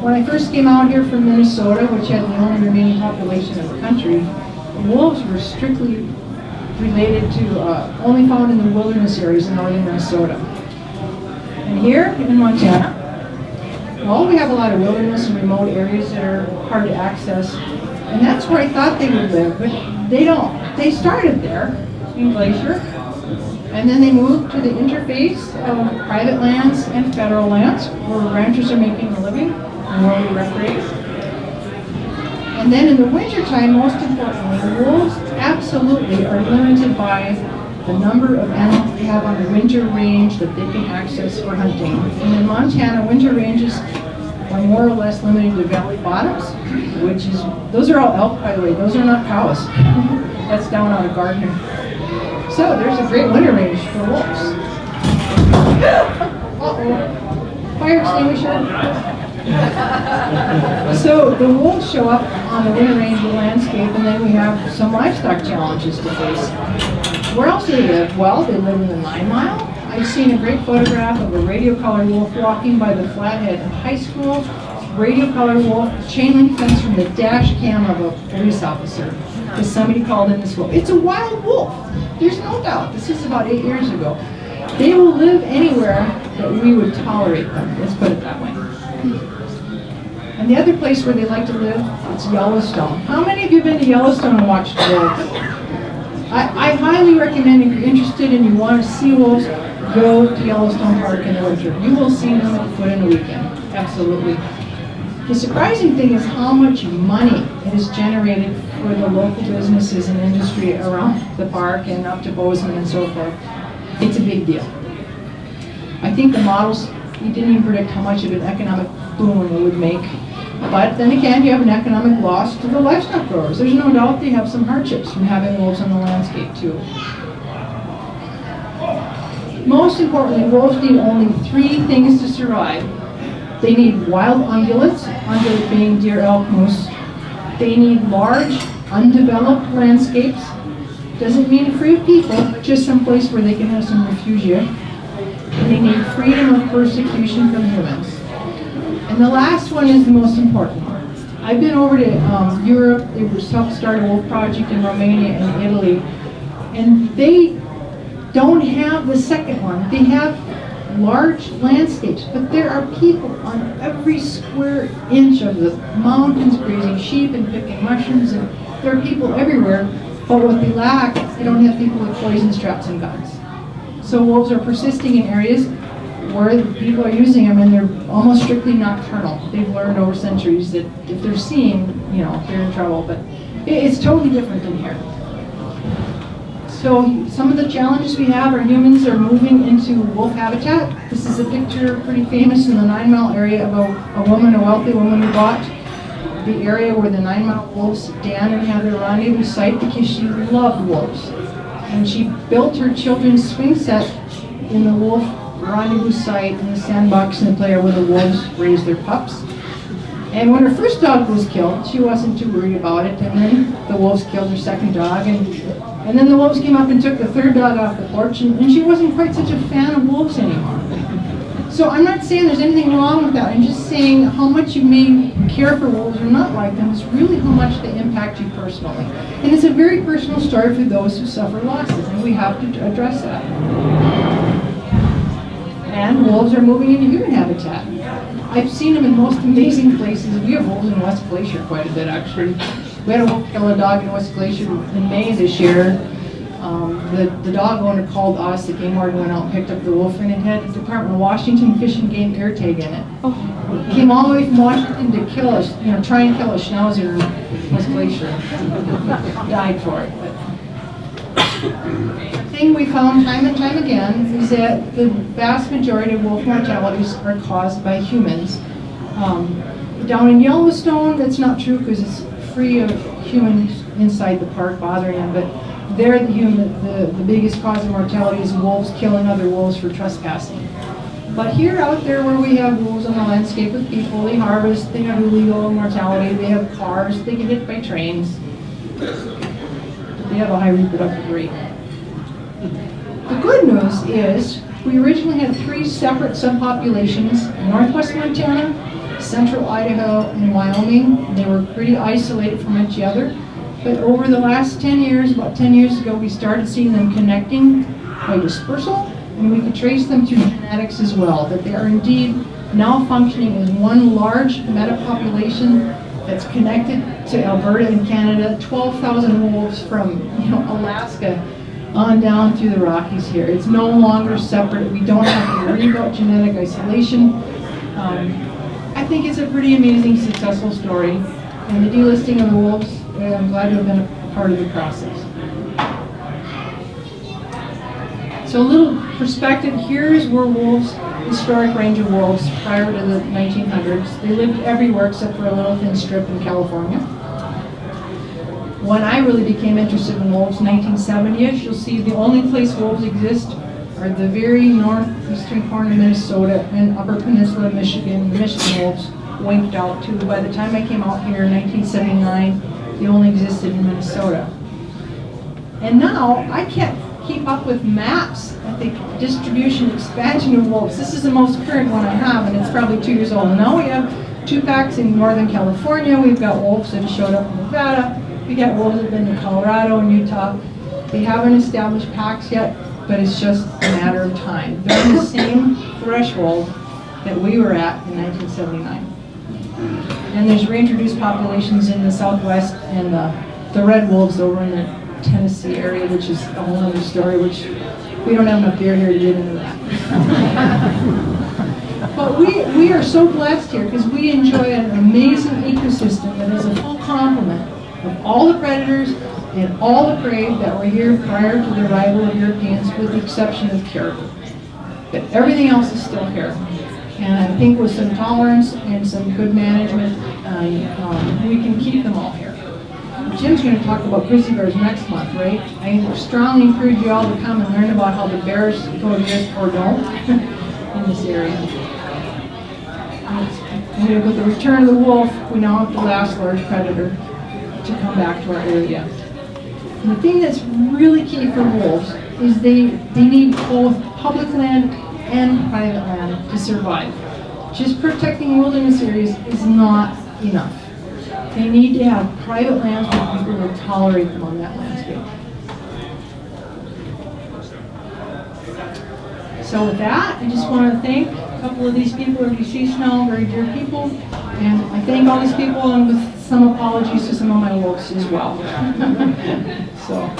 When I first came out here from Minnesota, which had the only remaining population of the country, wolves were strictly related to, only found in the wilderness areas in northern Minnesota. And here in Montana, well, we have a lot of wilderness and remote areas that are hard to access, and that's where I thought they would live, but they don't. They started there in Glacier, and then they moved to the interface of private lands and federal lands, where ranchers are making a living and where we recreate. And then in the wintertime, most importantly, wolves absolutely are limited by the number of animals they have on the winter range that they can access for hunting. And in Montana, winter ranges are more or less limited to valley bottoms, which is, those are all elk, by the way, those are not cows. That's down out of Gardner. So there's a great winter range for wolves. Uh-oh, fire extinguisher. So the wolves show up on the winter range of the landscape, and then we have some livestock challenges to face. Where else do they live? Well, they live in the 9 Mile. I've seen a great photograph of a radio-colored wolf walking by the Flathead High School. Radio-colored wolf, chain link fence from the dash cam of a police officer. Because somebody called in this wolf. It's a wild wolf. There's no doubt. This is about 8 years ago. They will live anywhere that we would tolerate them. Let's put it that way. And the other place where they like to live, it's Yellowstone. How many of you have been to Yellowstone and watched wolves? I highly recommend, if you're interested and you want to see wolves, go to Yellowstone Park in the winter. You will see them at foot in a weekend. Absolutely. The surprising thing is how much money it is generated for the local businesses and industry around the park and up to Bozeman and so forth. It's a big deal. I think the models, we didn't even predict how much of an economic boom it would make. But then again, you have an economic loss to the livestock growers. There's no doubt they have some hardships from having wolves on the landscape too. Most importantly, wolves need only 3 things to survive. They need wild ungulates, ungulate being deer, elk, moose. They need large, undeveloped landscapes. Doesn't mean free of people, but just some place where they can have some refugia. And they need freedom of persecution from humans. And the last one is the most important. I've been over to Europe. They were self-started wolf project in Romania and Italy. And they don't have the second one. They have large landscapes, but there are people on every square inch of the mountains grazing sheep and picking mushrooms, and there are people everywhere, but what they lack, they don't have people with poison straps and guns. So wolves are persisting in areas where people are using them, and they're almost strictly nocturnal. They've learned over centuries that if they're seen, you know, they're in trouble, but it's totally different than here. So some of the challenges we have are humans are moving into wolf habitat. This is a picture pretty famous in the 9 Mile area of a woman, a wealthy woman who bought the area where the 9 Mile wolves den and have their rendezvous site because she loved wolves. And she built her children's swing set in the wolf rendezvous site in the sandbox in the play where the wolves raised their pups. And when her first dog was killed, she wasn't too worried about it, and then the wolves killed her second dog, and then the wolves came up and took the third dog off the porch, and she wasn't quite such a fan of wolves anymore. So I'm not saying there's anything wrong with that, I'm just saying how much you may care for wolves or not like them is really how much they impact you personally. And it's a very personal story for those who suffer losses, and we have to address that. And wolves are moving into human habitat. I've seen them in most amazing places. We have wolves in West Glacier quite a bit, actually. We had a wolf kill a dog in West Glacier in May this year. The dog owner called us, the game warden went out and picked up the wolf, and it had the Department of Washington Fish and Game air tag in it. It came all the way from Washington to kill us, try and kill a schnauzer in West Glacier. Died for it. The thing we found time and time again is that the vast majority of wolf mortalities are caused by humans. Down in Yellowstone, that's not true because it's free of humans inside the park bothering them, but there the biggest cause of mortality is wolves killing other wolves for trespassing. But here out there where we have wolves on the landscape with people, they harvest, they have illegal mortality, they have cars, they get hit by trains. They have a high reproductive rate. The good news is we originally had 3 separate subpopulations, northwest Montana, central Idaho, and Wyoming. They were pretty isolated from each other. But over the last 10 years, about 10 years ago, we started seeing them connecting by dispersal, and we could trace them through genetics as well, that they are indeed now functioning as one large metapopulation that's connected to Alberta and Canada, 12,000 wolves from Alaska on down through the Rockies here. It's no longer separate. We don't have to worry about genetic isolation. I think it's a pretty amazing, successful story. And the delisting of the wolves, I'm glad to have been a part of the process. So a little perspective, here is where wolves, historic range of wolves prior to the 1900s. They lived everywhere except for a little thin strip in California. When I really became interested in wolves, 1970-ish, you'll see the only place wolves exist are the very northeastern corner of Minnesota and upper peninsula of Michigan. The Michigan wolves winked out too. By the time I came out here in 1979, they only existed in Minnesota. And now I can't keep up with maps at the distribution expansion of wolves. This is the most current one I have, and it's probably 2 years old. Now we have 2 packs in Northern California. We've got wolves that have showed up in Nevada. We got wolves that have been in Colorado and Utah. They haven't established packs yet, but it's just a matter of time. They're on the same threshold that we were at in 1979. And there's reintroduced populations in the Southwest and the red wolves over in the Tennessee area, which is a whole other story, which we don't have enough beer here to get into that. But we are so blessed here because we enjoy an amazing ecosystem that is a full complement of all the predators and all the prey that were here prior to the arrival of Europeans, with the exception of caribou. But everything else is still here. And I think with some tolerance and some good management, we can keep them all here. Jim's going to talk about grizzly bears next month, right? I strongly encourage you all to come and learn about how the bears coexist or don't in this area. And with the return of the wolf, we now have the last large predator to come back to our area. And the thing that's really key for wolves is they need both public land and private land to survive. Just protecting wilderness areas is not enough. They need to have private lands where people will tolerate them on that landscape. So with that, I just want to thank a couple of these people who are deceased now, very dear people, and I thank all these people, and with some apologies to some of my wolves as well. So.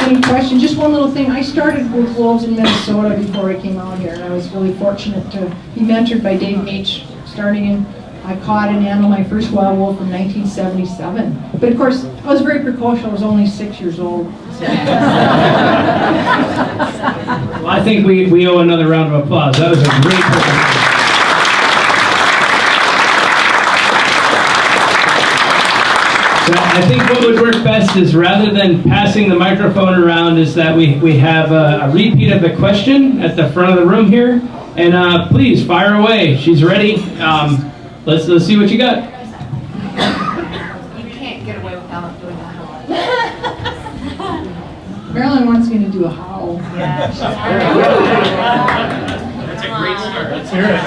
Any questions? Just one little thing. I started with wolves in Minnesota before I came out here, and I was really fortunate to be mentored by Dave H. I caught and handled my first wild wolf in 1977. But of course, I was very precocious. I was only 6 years old. So. Well, I think we owe another round of applause. That was a great presentation. I think what would work best is, rather than passing the microphone around, is that we have a repeat of the question at the front of the room here. And please, fire away. She's ready. Let's see what you got. You can't get away without doing a howl. Marilyn wants me to do a howl. Yeah. That's a great start. Let's hear it.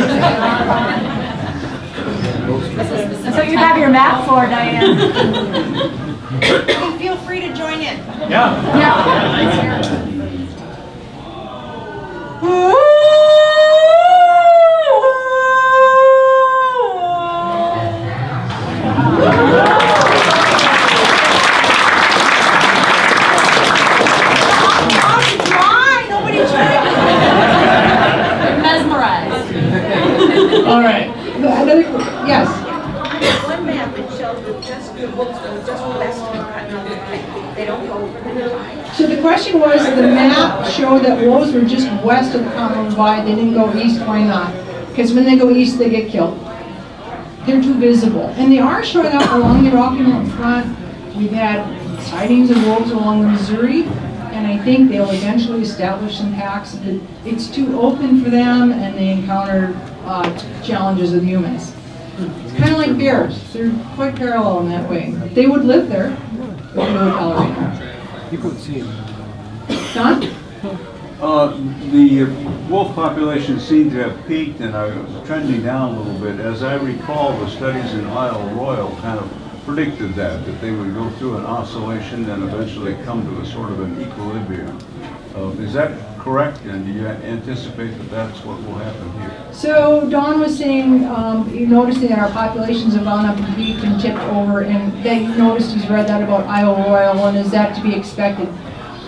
That's what you have your map for, Diane. Feel free to join in. Yeah. Yeah. show that just the wolves go just west of the country. They don't go over the divide. So the question was, the map showed that wolves were just west of the Continental Divide. They didn't go east. Why not? Because when they go east, they get killed. They're too visible. And they are showing up along the Rocky Mountain front. We've had sightings of wolves along the Missouri, and I think they'll eventually establish some packs. It's too open for them, and they encounter challenges with humans. It's kind of like bears. They're quite parallel in that way. They would live there, but they would tolerate them. People would see them. Don? The wolf population seemed to have peaked and are trending down a little bit. As I recall, the studies in Isle Royale kind of predicted that they would go through an oscillation and eventually come to a sort of an equilibrium. Is that correct? And do you anticipate that that's what will happen here? So Don was saying, you noticing that our populations have gone up and peaked and tipped over, and that you noticed he's read that about Isle Royale, and is that to be expected?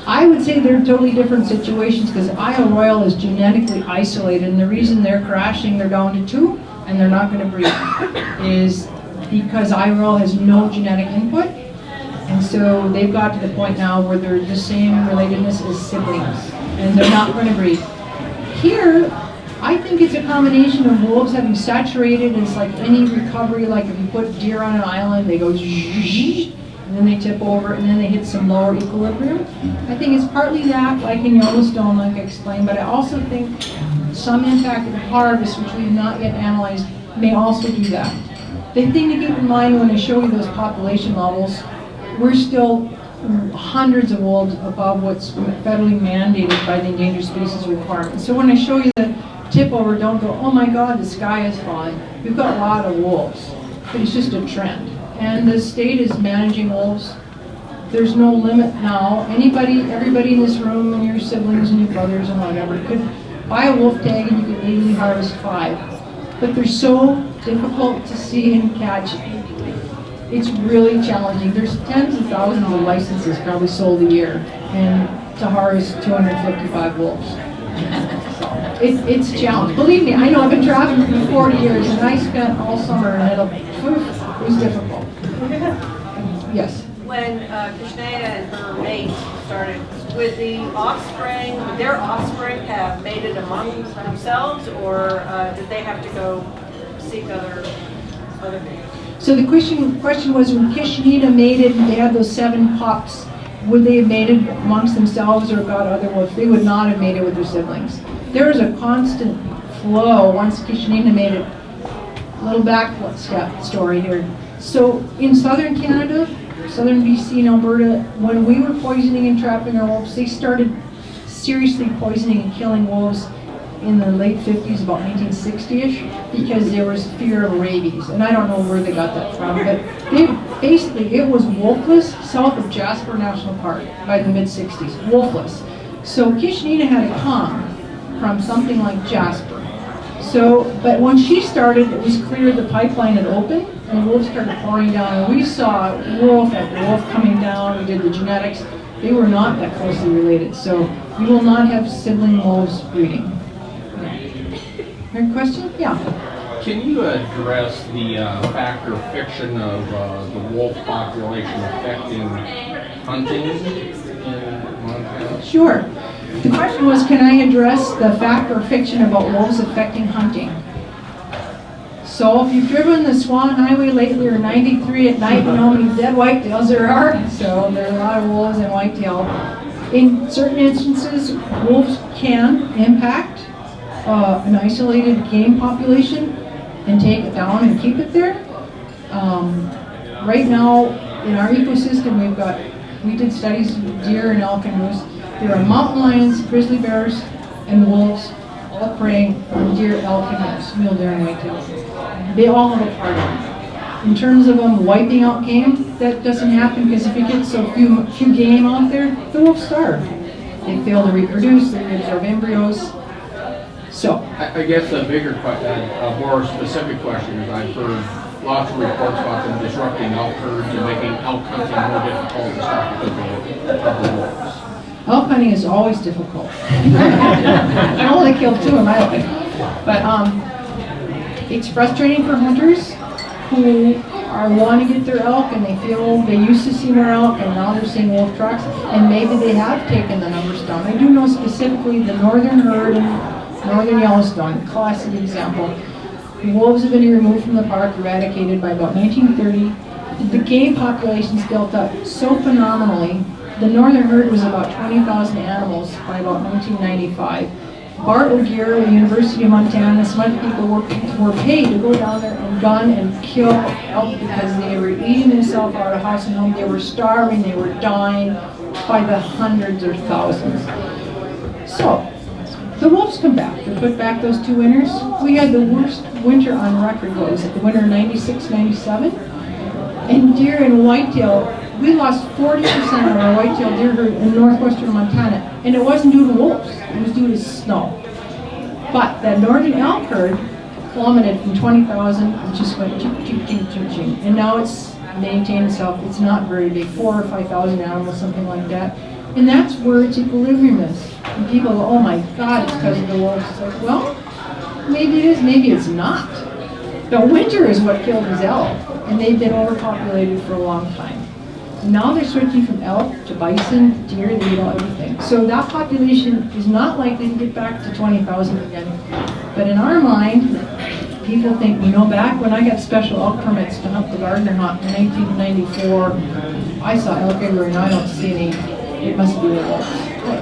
I would say they're totally different situations because Isle Royale is genetically isolated, and the reason they're crashing, they're down to 2, and they're not going to breed, is because Isle Royale has no genetic input, and so they've got to the point now where they're the same relatedness as siblings, and they're not going to breed. Here, I think it's a combination of wolves having saturated. It's like any recovery, like if you put deer on an island, they go zzzz, and then they tip over, and then they hit some lower equilibrium. I think it's partly that, like in Yellowstone, like I explained, but I also think some impact of harvest, which we've not yet analyzed, may also do that. The thing to keep in mind when I show you those population levels, we're still hundreds of wolves above what's federally mandated by the endangered species requirement. So when I show you the tip over, don't go, oh my God, the sky is falling. We've got a lot of wolves, but it's just a trend. And the state is managing wolves. There's no limit now. Everybody in this room, and your siblings and your brothers and whatever, could buy a wolf tag and you could legally harvest 5. But they're so difficult to see and catch. It's really challenging. There's tens of thousands of licenses probably sold a year, and to harvest 255 wolves. So it's challenging. Believe me, I know I've been traveling for 40 years, and I spent all summer, and it was difficult. Yes. When Krishnaya and her mate started, would their offspring have mated among themselves, or did they have to go seek other mates? So the question was, when Kishnita mated and they had those 7 pups, would they have mated amongst themselves or got other wolves? They would not have mated with their siblings. There is a constant flow once Kishnita mated. Little back step story here. So in southern Canada, southern BC and Alberta, when we were poisoning and trapping our wolves, they started seriously poisoning and killing wolves in the late 50s, about 1960-ish, because there was fear of rabies. And I don't know where they got that from, but it was wolfless south of Jasper National Park by the mid-60s, wolfless. So Kishnita had to come from something like Jasper. So, but when she started, it was clear the pipeline had opened, and wolves started pouring down. And we saw wolf after wolf coming down. We did the genetics. They were not that closely related. So you will not have sibling wolves breeding. Your question? Yeah. Can you address the fact or fiction of the wolf population affecting hunting in Montana? Sure. The question was, can I address the fact or fiction about wolves affecting hunting? So if you've driven the Swan Highway lately or 93 at night, you know how many dead whitetails there are. So there are a lot of wolves and whitetail. In certain instances, wolves can impact an isolated game population and take it down and keep it there. Right now, in our ecosystem, we did studies with deer and elk and moose. There are mountain lions, grizzly bears, and wolves all preying on deer, elk, and moose, mule deer, and whitetail. They all have a part in it. In terms of them wiping out game, that doesn't happen because if you get so few game out there, the wolves starve. They fail to reproduce, they absorb embryos. So I guess a bigger question, a more specific question is I've heard lots of reports about them disrupting elk herds and making elk hunting more difficult to stop because of the wolves. Elk hunting is always difficult. I only killed 2 in my life. But it's frustrating for hunters who are want to get their elk and they feel they used to see more elk and now they're seeing wolf tracks, and maybe they have taken the numbers down. I do know specifically the northern herd in northern Yellowstone, classic example. The wolves have been removed from the park, eradicated by about 1930. The game populations built up so phenomenally. The northern herd was about 20,000 animals by about 1995. Bart O'Gear with the University of Montana, some other people were paid to go down there and gun and kill elk because they were eating themselves out of house and home. They were starving, they were dying by the hundreds or thousands. So, the wolves come back. They put back those 2 winters. We had the worst winter on record, what was it, the winter 96, 97? And deer and whitetail, we lost 40% of our whitetail deer herd in northwestern Montana, and it wasn't due to wolves, it was due to snow. But the northern elk herd plummeted from 20,000, it just went ching, ching, ching, ching, ching. And now it's maintained itself, it's not very big, 4,000 or 5,000 animals, something like that. And that's where its equilibrium is. And people go, oh my God, it's because of the wolves. It's like, well, maybe it is, maybe it's not. The winter is what killed these elk, and they've been overpopulated for a long time. Now they're switching from elk to bison, deer, they eat all everything. So that population is not likely to get back to 20,000 again. But in our mind, people think, you know, back when I got special elk permits to hunt the Gardner hunt in 1994, I saw elk everywhere and I don't see any. It must be the wolves.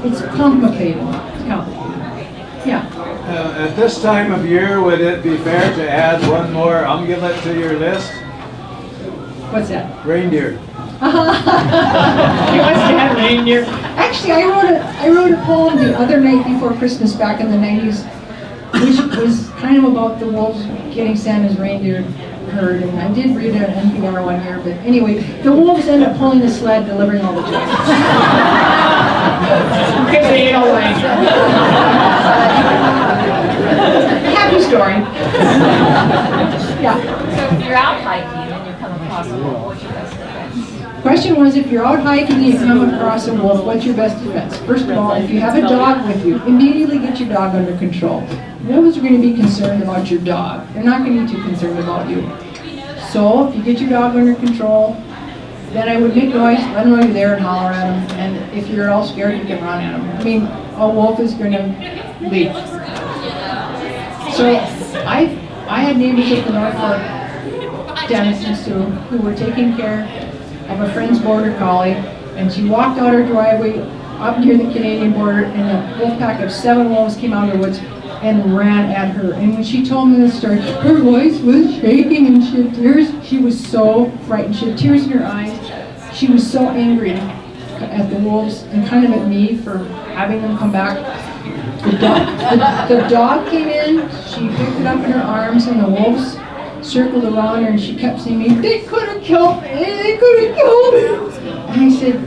It's complicated. It's complicated. Yeah. At this time of year, would it be fair to add one more ungulate to your list? What's that? Reindeer. He wants to have reindeer. Actually, I wrote a poem the other night before Christmas back in the 90s, which was kind of about the wolves getting Santa's reindeer herd, and I did read it on NPR one year, but anyway, the wolves end up pulling the sled, delivering all the joy. Because they ate all the reindeer. Happy story. Yeah. So if you're out hiking and you come across a wolf, what's your best defense? Question was, if you're out hiking and you come across a wolf, what's your best defense? First of all, if you have a dog with you, immediately get your dog under control. Wolves are going to be concerned about your dog. They're not going to be too concerned about you. So, if you get your dog under control, then I would make noise, let them know you're there and holler at them. And if you're at all scared, you can run at them. I mean, a wolf is going to leave. So, I had neighbors at the North Fork, Dennis and Sue, who were taking care of a friend's border collie, and she walked out her driveway up near the Canadian border, and a wolf pack of 7 wolves came out of the woods and ran at her. And when she told me the story, her voice was shaking and she had tears. She was so frightened. She had tears in her eyes. She was so angry at the wolves and kind of at me for having them come back. The dog came in, she picked it up in her arms, and the wolves circled around her, and she kept saying, they could have killed me, they could have killed me. And I said,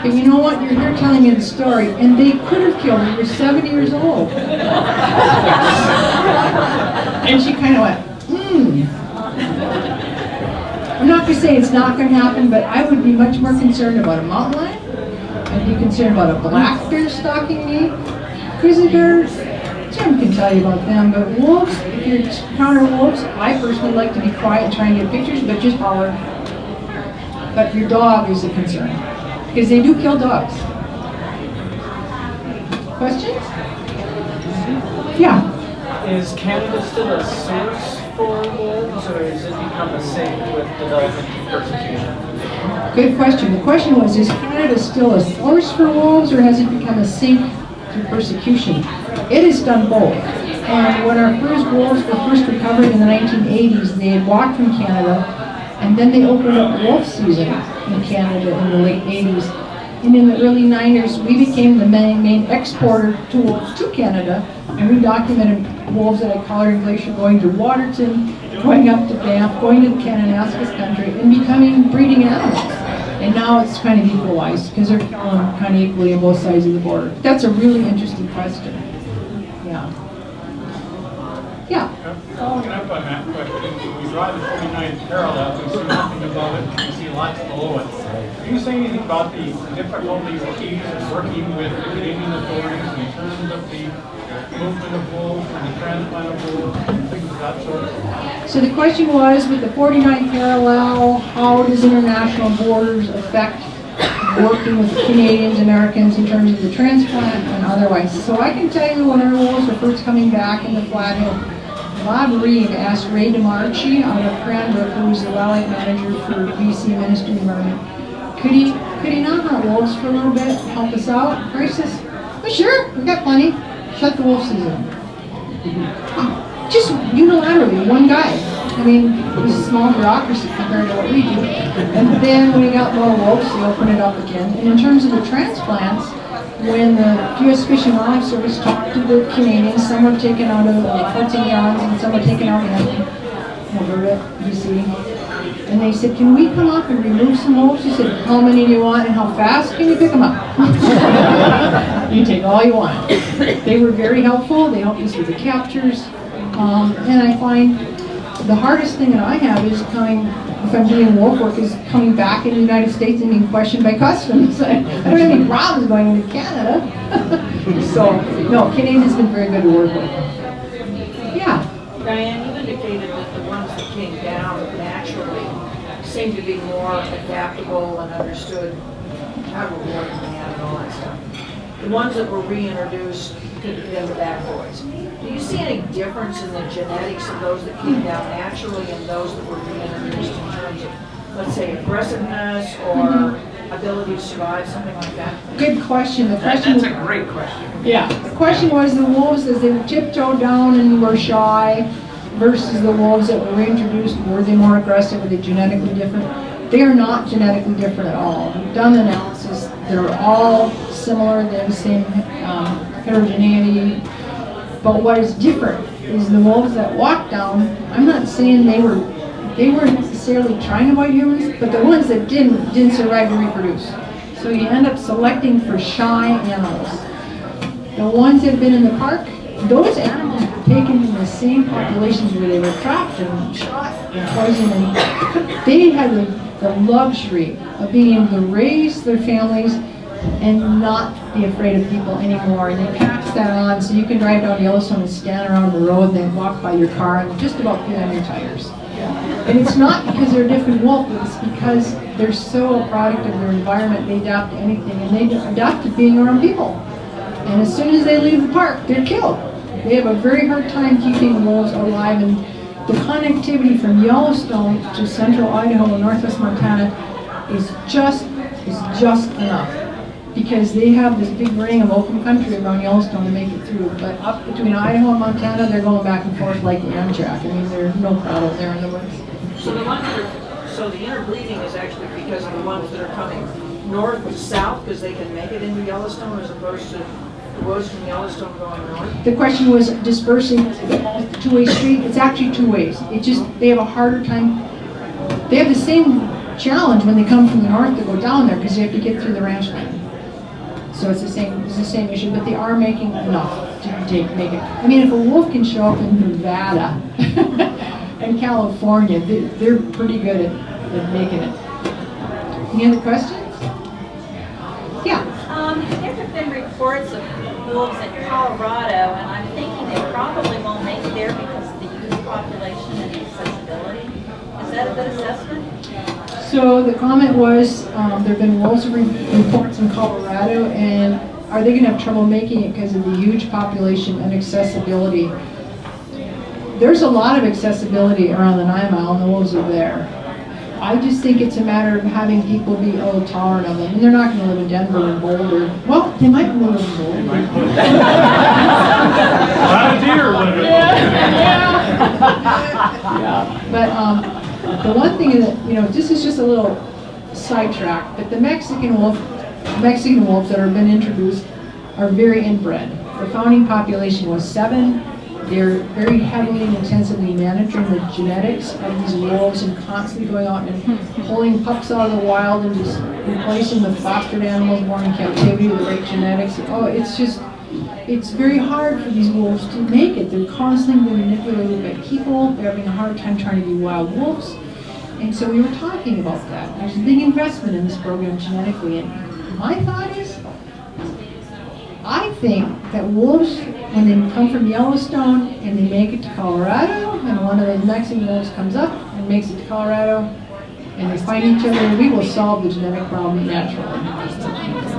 but you know what, you're here telling me the story, and they could have killed me, you're 7 years old. And she kind of went, I'm not going to say it's not going to happen, but I would be much more concerned about a mountain lion. I'd be concerned about a black bear stalking me. Grizzly bears, Jim can tell you about them, but wolves, if you encounter wolves, I personally like to be quiet and try and get pictures, but just holler. But your dog is a concern, because they do kill dogs. Questions? Yeah. Is Canada still a source for wolves, or has it become a sink with development and persecution? Good question. The question was, is Canada still a source for wolves, or has it become a sink through persecution? It has done both. And when our first wolves were first recovered in the 1980s, they had walked from Canada, and then they opened up wolf season in Canada in the late 80s. And in the early 90s, we became the main exporter to wolves to Canada, and we documented wolves at a Colorado Glacier going to Waterton, going up to Banff, going to the Kananaskis country, and becoming breeding animals. And now it's kind of equalized, because they're killing kind of equally on both sides of the border. That's a really interesting question. Yeah. Yeah. Following up on that question, we draw the 49th parallel, we see nothing above it, we see lots below it. Can you say anything about the difficulties working with the Canadian authorities in terms of the movement of wolves and the transplant of wolves and things that sort of? So the question was, with the 49th parallel, how does international borders affect working with Canadians, Americans in terms of the transplant and otherwise? So I can tell you when our wolves were first coming back in the Flathead, Bob Reeve asked Ray DeMarchi out of Cranbrook, who was the wildlife manager for BC Ministry of Environment, could he not hunt wolves for a little bit, help us out? Ray says, well, sure, we've got plenty. Shut the wolf season. Just unilaterally, one guy. I mean, it was a small bureaucracy compared to what we do. And then when we got more wolves, they opened it up again. And in terms of the transplants, when the U.S. Fish and Wildlife Service talked to the Canadians, some were taken out of Fort St. John's and some were taken out in Alberta, BC. And they said, can we come up and remove some wolves? He said, how many do you want and how fast can you pick them up? You take all you want. They were very helpful. They helped us with the captures. And I find the hardest thing that I have is coming, if I'm doing wolf work, is coming back in the United States and being questioned by customs. I don't have any problems going into Canada. So, no, Canadians has been very good to work with. Yeah. Diane, you indicated that the ones that came down naturally seem to be more adaptable and understood how to work and all that stuff. The ones that were reintroduced could be the bad boys. Do you see any difference in the genetics of those that came down naturally and those that were reintroduced in terms of, let's say, aggressiveness or ability to survive, something like that? Good question. That's a great question. Yeah. The question was the wolves as they tiptoed down and were shy versus the wolves that were reintroduced, were they more aggressive? Were they genetically different? They are not genetically different at all. We've done the analysis. They're all similar. They're the same heterogeneity. But what is different is the wolves that walked down, I'm not saying they weren't necessarily trying to avoid humans, but the ones that didn't survive to reproduce. So you end up selecting for shy animals. The ones that have been in the park, those animals were taken in the same populations where they were trapped and shot and poisoned. And they had the luxury of being able to raise their families and not be afraid of people anymore. And they passed that on, so you can drive down Yellowstone and stand around the road and then walk by your car and just about put on your tires. And it's not because they're a different wolf, but it's because they're so a product of their environment, they adapt to anything, and they adapt to being around people. And as soon as they leave the park, they're killed. They have a very hard time keeping wolves alive, and the connectivity from Yellowstone to central Idaho and northwest Montana is just enough. Because they have this big ring of open country around Yellowstone to make it through. But up between Idaho and Montana, they're going back and forth like the Amtrak. I mean, there's no crowd out there in the woods. So the ones that are, so the interbreeding is actually because of the ones that are coming north and south because they can make it into Yellowstone as opposed to the wolves from Yellowstone going north? The question was dispersing the two-way street. It's actually two ways. It just, they have a harder time. They have the same challenge when they come from the north to go down there because they have to get through the ranch land. So it's the same issue, but they are making enough to make it. I mean, if a wolf can show up in Nevada and California, they're pretty good at making it. Any other questions? Yeah. There have been reports of wolves in Colorado, and I'm thinking they probably won't make it there because of the youth population and the accessibility. Is that a good assessment? So the comment was, there have been wolves reports in Colorado, and are they going to have trouble making it because of the huge population and accessibility? There's a lot of accessibility around the 9 Mile, and the wolves are there. I just think it's a matter of having people be a little tolerant of them. And they're not going to live in Denver and Boulder. Well, they might live in Boulder. Deer living. Yeah. But the one thing that, this is just a little sidetrack, but the Mexican wolves that have been introduced are very inbred. The founding population was 7. They're very heavily and intensively managing the genetics of these wolves and constantly going out and pulling pups out of the wild and just replacing the fostered animals born in captivity with the right genetics. Oh, it's very hard for these wolves to make it. They're constantly being manipulated by people. They're having a hard time trying to be wild wolves. And so we were talking about that. There's a big investment in this program genetically. And my thought is, I think that wolves, when they come from Yellowstone and they make it to Colorado, and one of the Mexican wolves comes up and makes it to Colorado, and they fight each other, we will solve the genetic problem naturally.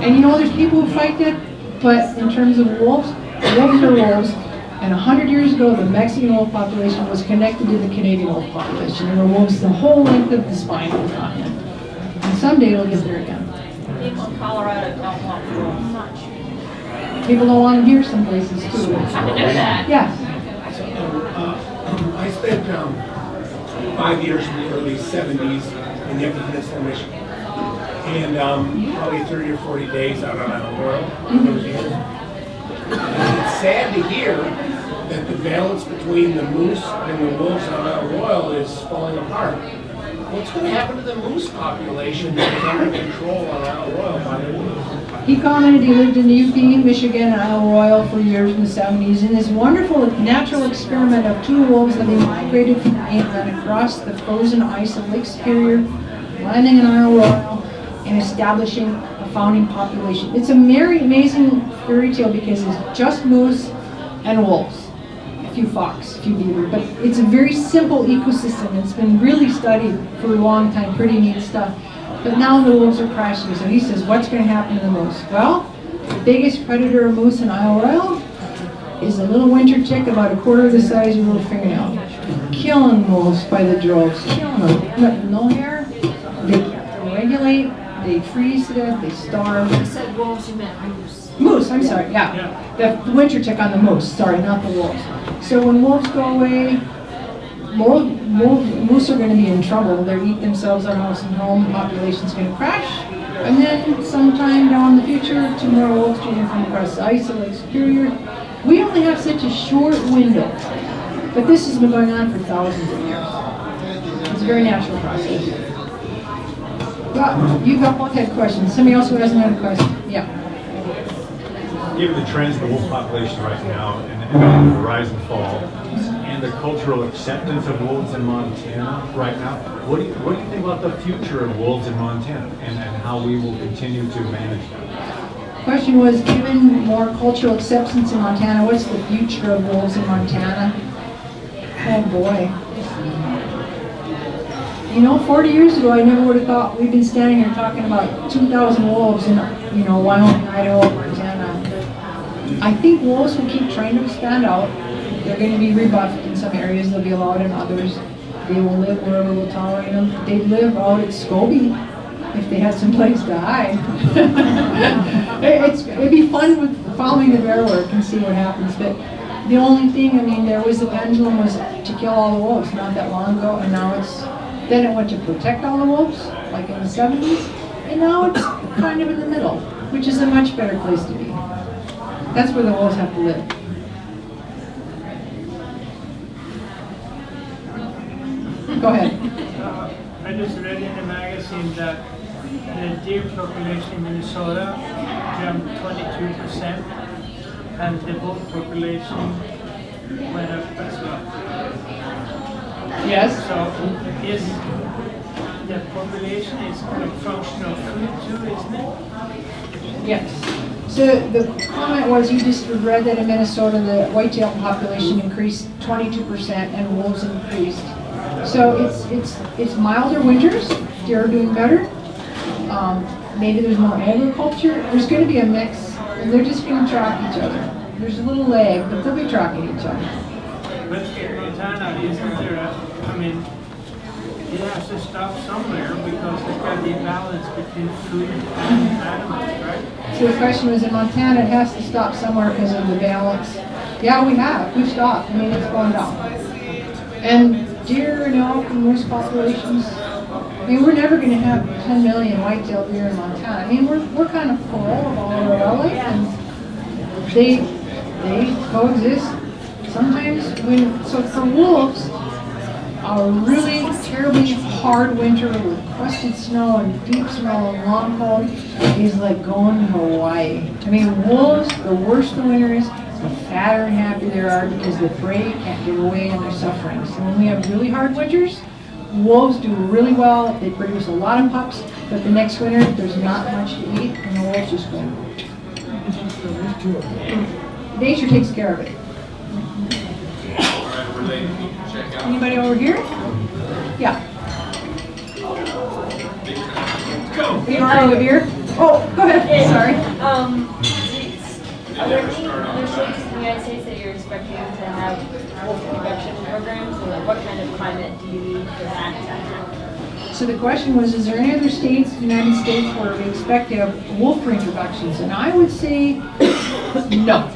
And you know, there's people who fight that, but in terms of wolves are wolves. And 100 years ago, the Mexican wolf population was connected to the Canadian wolf population. There were wolves the whole length of the spine of the continent. And someday it'll get there again. People in Colorado don't want wolves. People don't want them here some places too. I know that. Yes. I spent 5 years in the early 70s in the Upper Peninsula, Michigan. And probably 30 or 40 days out on Isle Royal. It's sad to hear that the balance between the moose and the wolves on Isle Royal is falling apart. What's going to happen to the moose population that is under control on Isle Royal by the wolves? He commented he lived in the UP, Michigan, and Isle Royal for years in the 70s. In this wonderful natural experiment of two wolves that migrated from the mainland across the frozen ice of Lake Superior, landing in Isle Royal, and establishing a founding population. It's a very amazing fairy tale because it's just moose and wolves. A few fox, a few beaver, but it's a very simple ecosystem. It's been really studied for a long time, pretty neat stuff. But now the wolves are crashing, so he says, what's going to happen to the moose? Well, the biggest predator of moose in Isle Royal is a little winter chick about a quarter the size of your little fingernail. Killing wolves by the droves, killing them. No hair, they can't regulate, they freeze to death, they starve. You said wolves, you meant moose. Moose, I'm sorry, yeah. The winter tick on the moose, sorry, not the wolves. So when wolves go away, moose are going to be in trouble. They'll eat themselves out of house and home, the population's going to crash. And then sometime down in the future, 2 more wolves are going to come across the ice of Lake Superior. We only have such a short window, but this has been going on for thousands of years. It's a very natural process. You've got Flathead questions. Somebody else who hasn't had a question? Yeah. Given the trends of the wolf population right now and the rise and fall, and the cultural acceptance of wolves in Montana right now, what do you think about the future of wolves in Montana and how we will continue to manage them? The question was, given more cultural acceptance in Montana, what's the future of wolves in Montana? Oh boy. You know, 40 years ago, I never would have thought we'd been standing here talking about 2,000 wolves in, Wyoming, Idaho, Montana. I think wolves will keep trying to expand out. They're going to be rebuffed in some areas, they'll be allowed in others. They will live wherever we'll tolerate them. They'd live out at Scobie if they had some place to hide. It'd be fun with following the bear work and see what happens. But the only thing, there was the pendulum was to kill all the wolves not that long ago, and now then it went to protect all the wolves, like in the 70s, and now it's kind of in the middle, which is a much better place to be. That's where the wolves have to live. Go ahead. I just read in the magazine that the deer population in Minnesota jumped 22%, and the wolf population went up as well. Yes. So is the population is a function of food too, isn't it? Yes. So the comment was, you just read that in Minnesota the whitetail population increased 22% and wolves increased. So it's milder winters, deer are doing better. Maybe there's more agriculture. There's going to be a mix, and they're just going to track each other. There's a little lag, but they'll be tracking each other. But in Montana, isn't there it has to stop somewhere because there's got to be a balance between food and animals, right? So the question was, in Montana, it has to stop somewhere because of the balance. Yeah, we've stopped. It's going down. And deer and elk and moose populations, we're never going to have 10 million whitetail deer in Montana. We're kind of full of all over LA, and they coexist. Sometimes so for wolves, a really terribly hard winter with crusted snow and deep snow and long cold is like going to Hawaii. Wolves, the worse the winter is, the fatter and happier they are because the prey can't get away and they're suffering. So when we have really hard winters, wolves do really well. They produce a lot of pups, but the next winter there's not much to eat and the wolves just go. Nature takes care of it. Anybody over here? Yeah. Go. You want over here? Oh, go ahead. Sorry. Are there any other states in the United States that you're expecting to have wolf reduction programs? Or like, what kind of climate do you need for that to happen? So the question was, is there any other states, United States, where we expect to have wolf reproductions? And I would say no.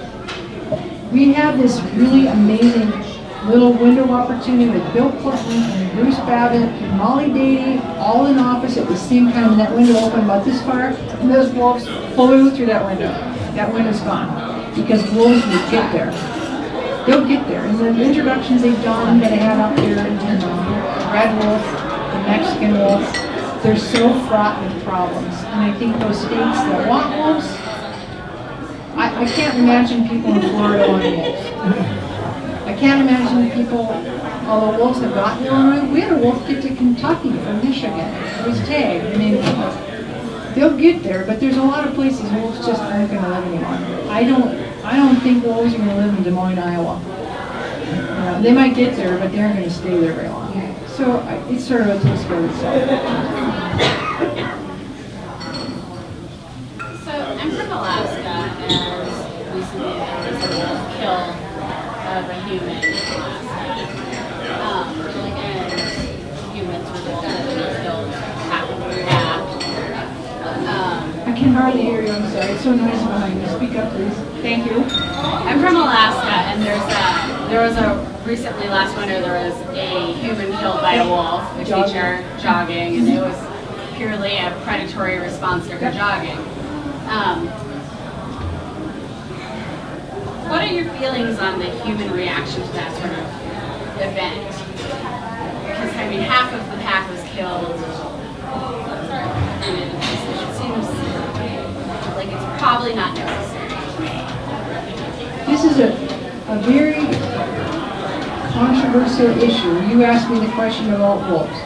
We have this really amazing little window of opportunity with Bill Clinton and Bruce Babbitt and Molly Beatty all in office at the same time, and that window opened about this far, and those wolves flew through that window. That window's gone because wolves will get there. They'll get there. And the introductions they've done that I had up there, and the red wolf, the Mexican wolf, they're so fraught with problems. And I think those states that want wolves, I can't imagine people in Florida wanting wolves. I can't imagine people, although wolves have gotten to Illinois, we had a wolf get to Kentucky from Michigan. It was tagged. I mean, they'll get there, but there's a lot of places wolves just aren't going to live anymore. I don't think wolves are going to live in Des Moines, Iowa. They might get there, but they aren't going to stay there very long. So it's sort of a tale of itself. So I'm from Alaska, and recently there was a wolf kill of a human in Alaska. And humans were definitely killed after that. I can hardly hear you, I'm sorry. It's so noisy behind you. Speak up, please. Thank you. I'm from Alaska, and there was a recently last winter there was a human killed by a wolf, a teacher jogging, and it was purely a predatory response to her jogging. What are your feelings on the human reaction to that sort of event? Because I mean, half of the pack was killed. And it seems like it's probably not necessary. This is a very controversial issue. You asked me the question about wolves.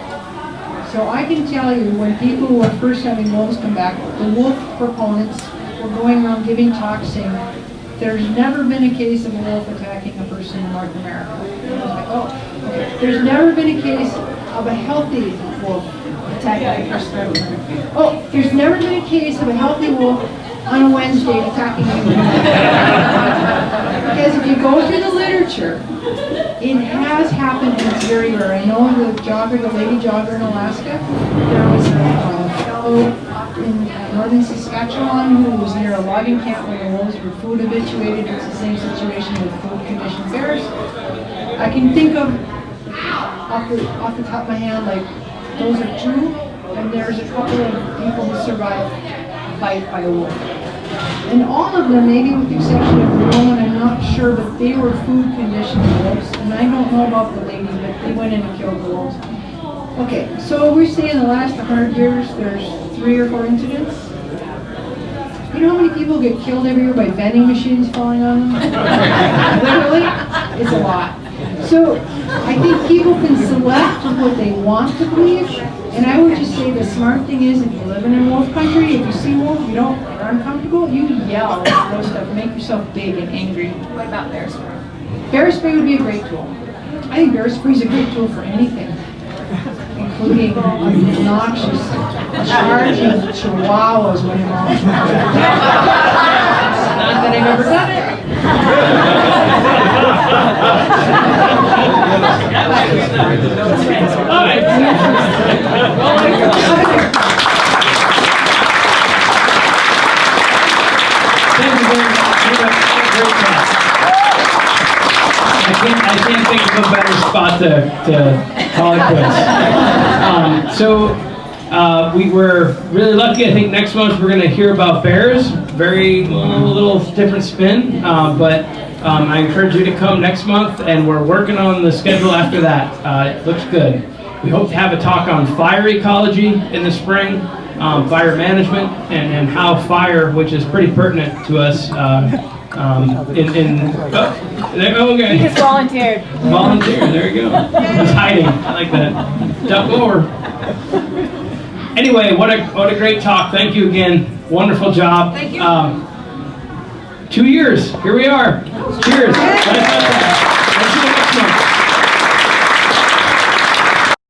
So I can tell you, when people who were first having wolves come back, the wolf proponents were going around giving talks saying, there's never been a case of a wolf attacking a person in North America. And I was like, oh, okay. There's never been a case of a healthy wolf attacking a person. Oh, there's never been a case of a healthy wolf on a Wednesday attacking a human. Because if you go through the literature, it has happened and it's very rare. I know the jogger, the lady jogger in Alaska, there was a fellow in northern Saskatchewan who was near a logging camp where the wolves were food habituated. It's the same situation with food conditioned bears. I can think of, off the top of my hand, like, those are two, and there's a couple of people who survived a bite by a wolf. And all of them, maybe with the exception of the woman, I'm not sure, but they were food conditioned wolves. And I don't know about the lady, but they went in and killed the wolves. Okay, so we say in the last 100 years, there's 3 or 4 incidents. You know how many people get killed every year by vending machines falling on them? Literally, it's a lot. So I think people can select what they want to believe. And I would just say the smart thing is, if you're living in wolf country, if you see wolf, you're uncomfortable, you yell and throw stuff, make yourself big and angry. What about bear spray? Bear spray would be a great tool. I think bear spray is a great tool for anything, including obnoxious, charging chihuahuas when you're on. Not that I've ever done it. All right. Thank you very much. Great talk. I can't think of a better spot to call it quits. We were really lucky. I think next month we're going to hear about bears. Very little different spin, but I encourage you to come next month, and we're working on the schedule after that. It looks good. We hope to have a talk on fire ecology in the spring, fire management, and how fire, which is pretty pertinent to us, okay. He just volunteered. Volunteer, there you go. He's hiding. I like that. Duck over. Anyway, what a great talk. Thank you again. Wonderful job. Thank you. 2 years. Here we are. Cheers.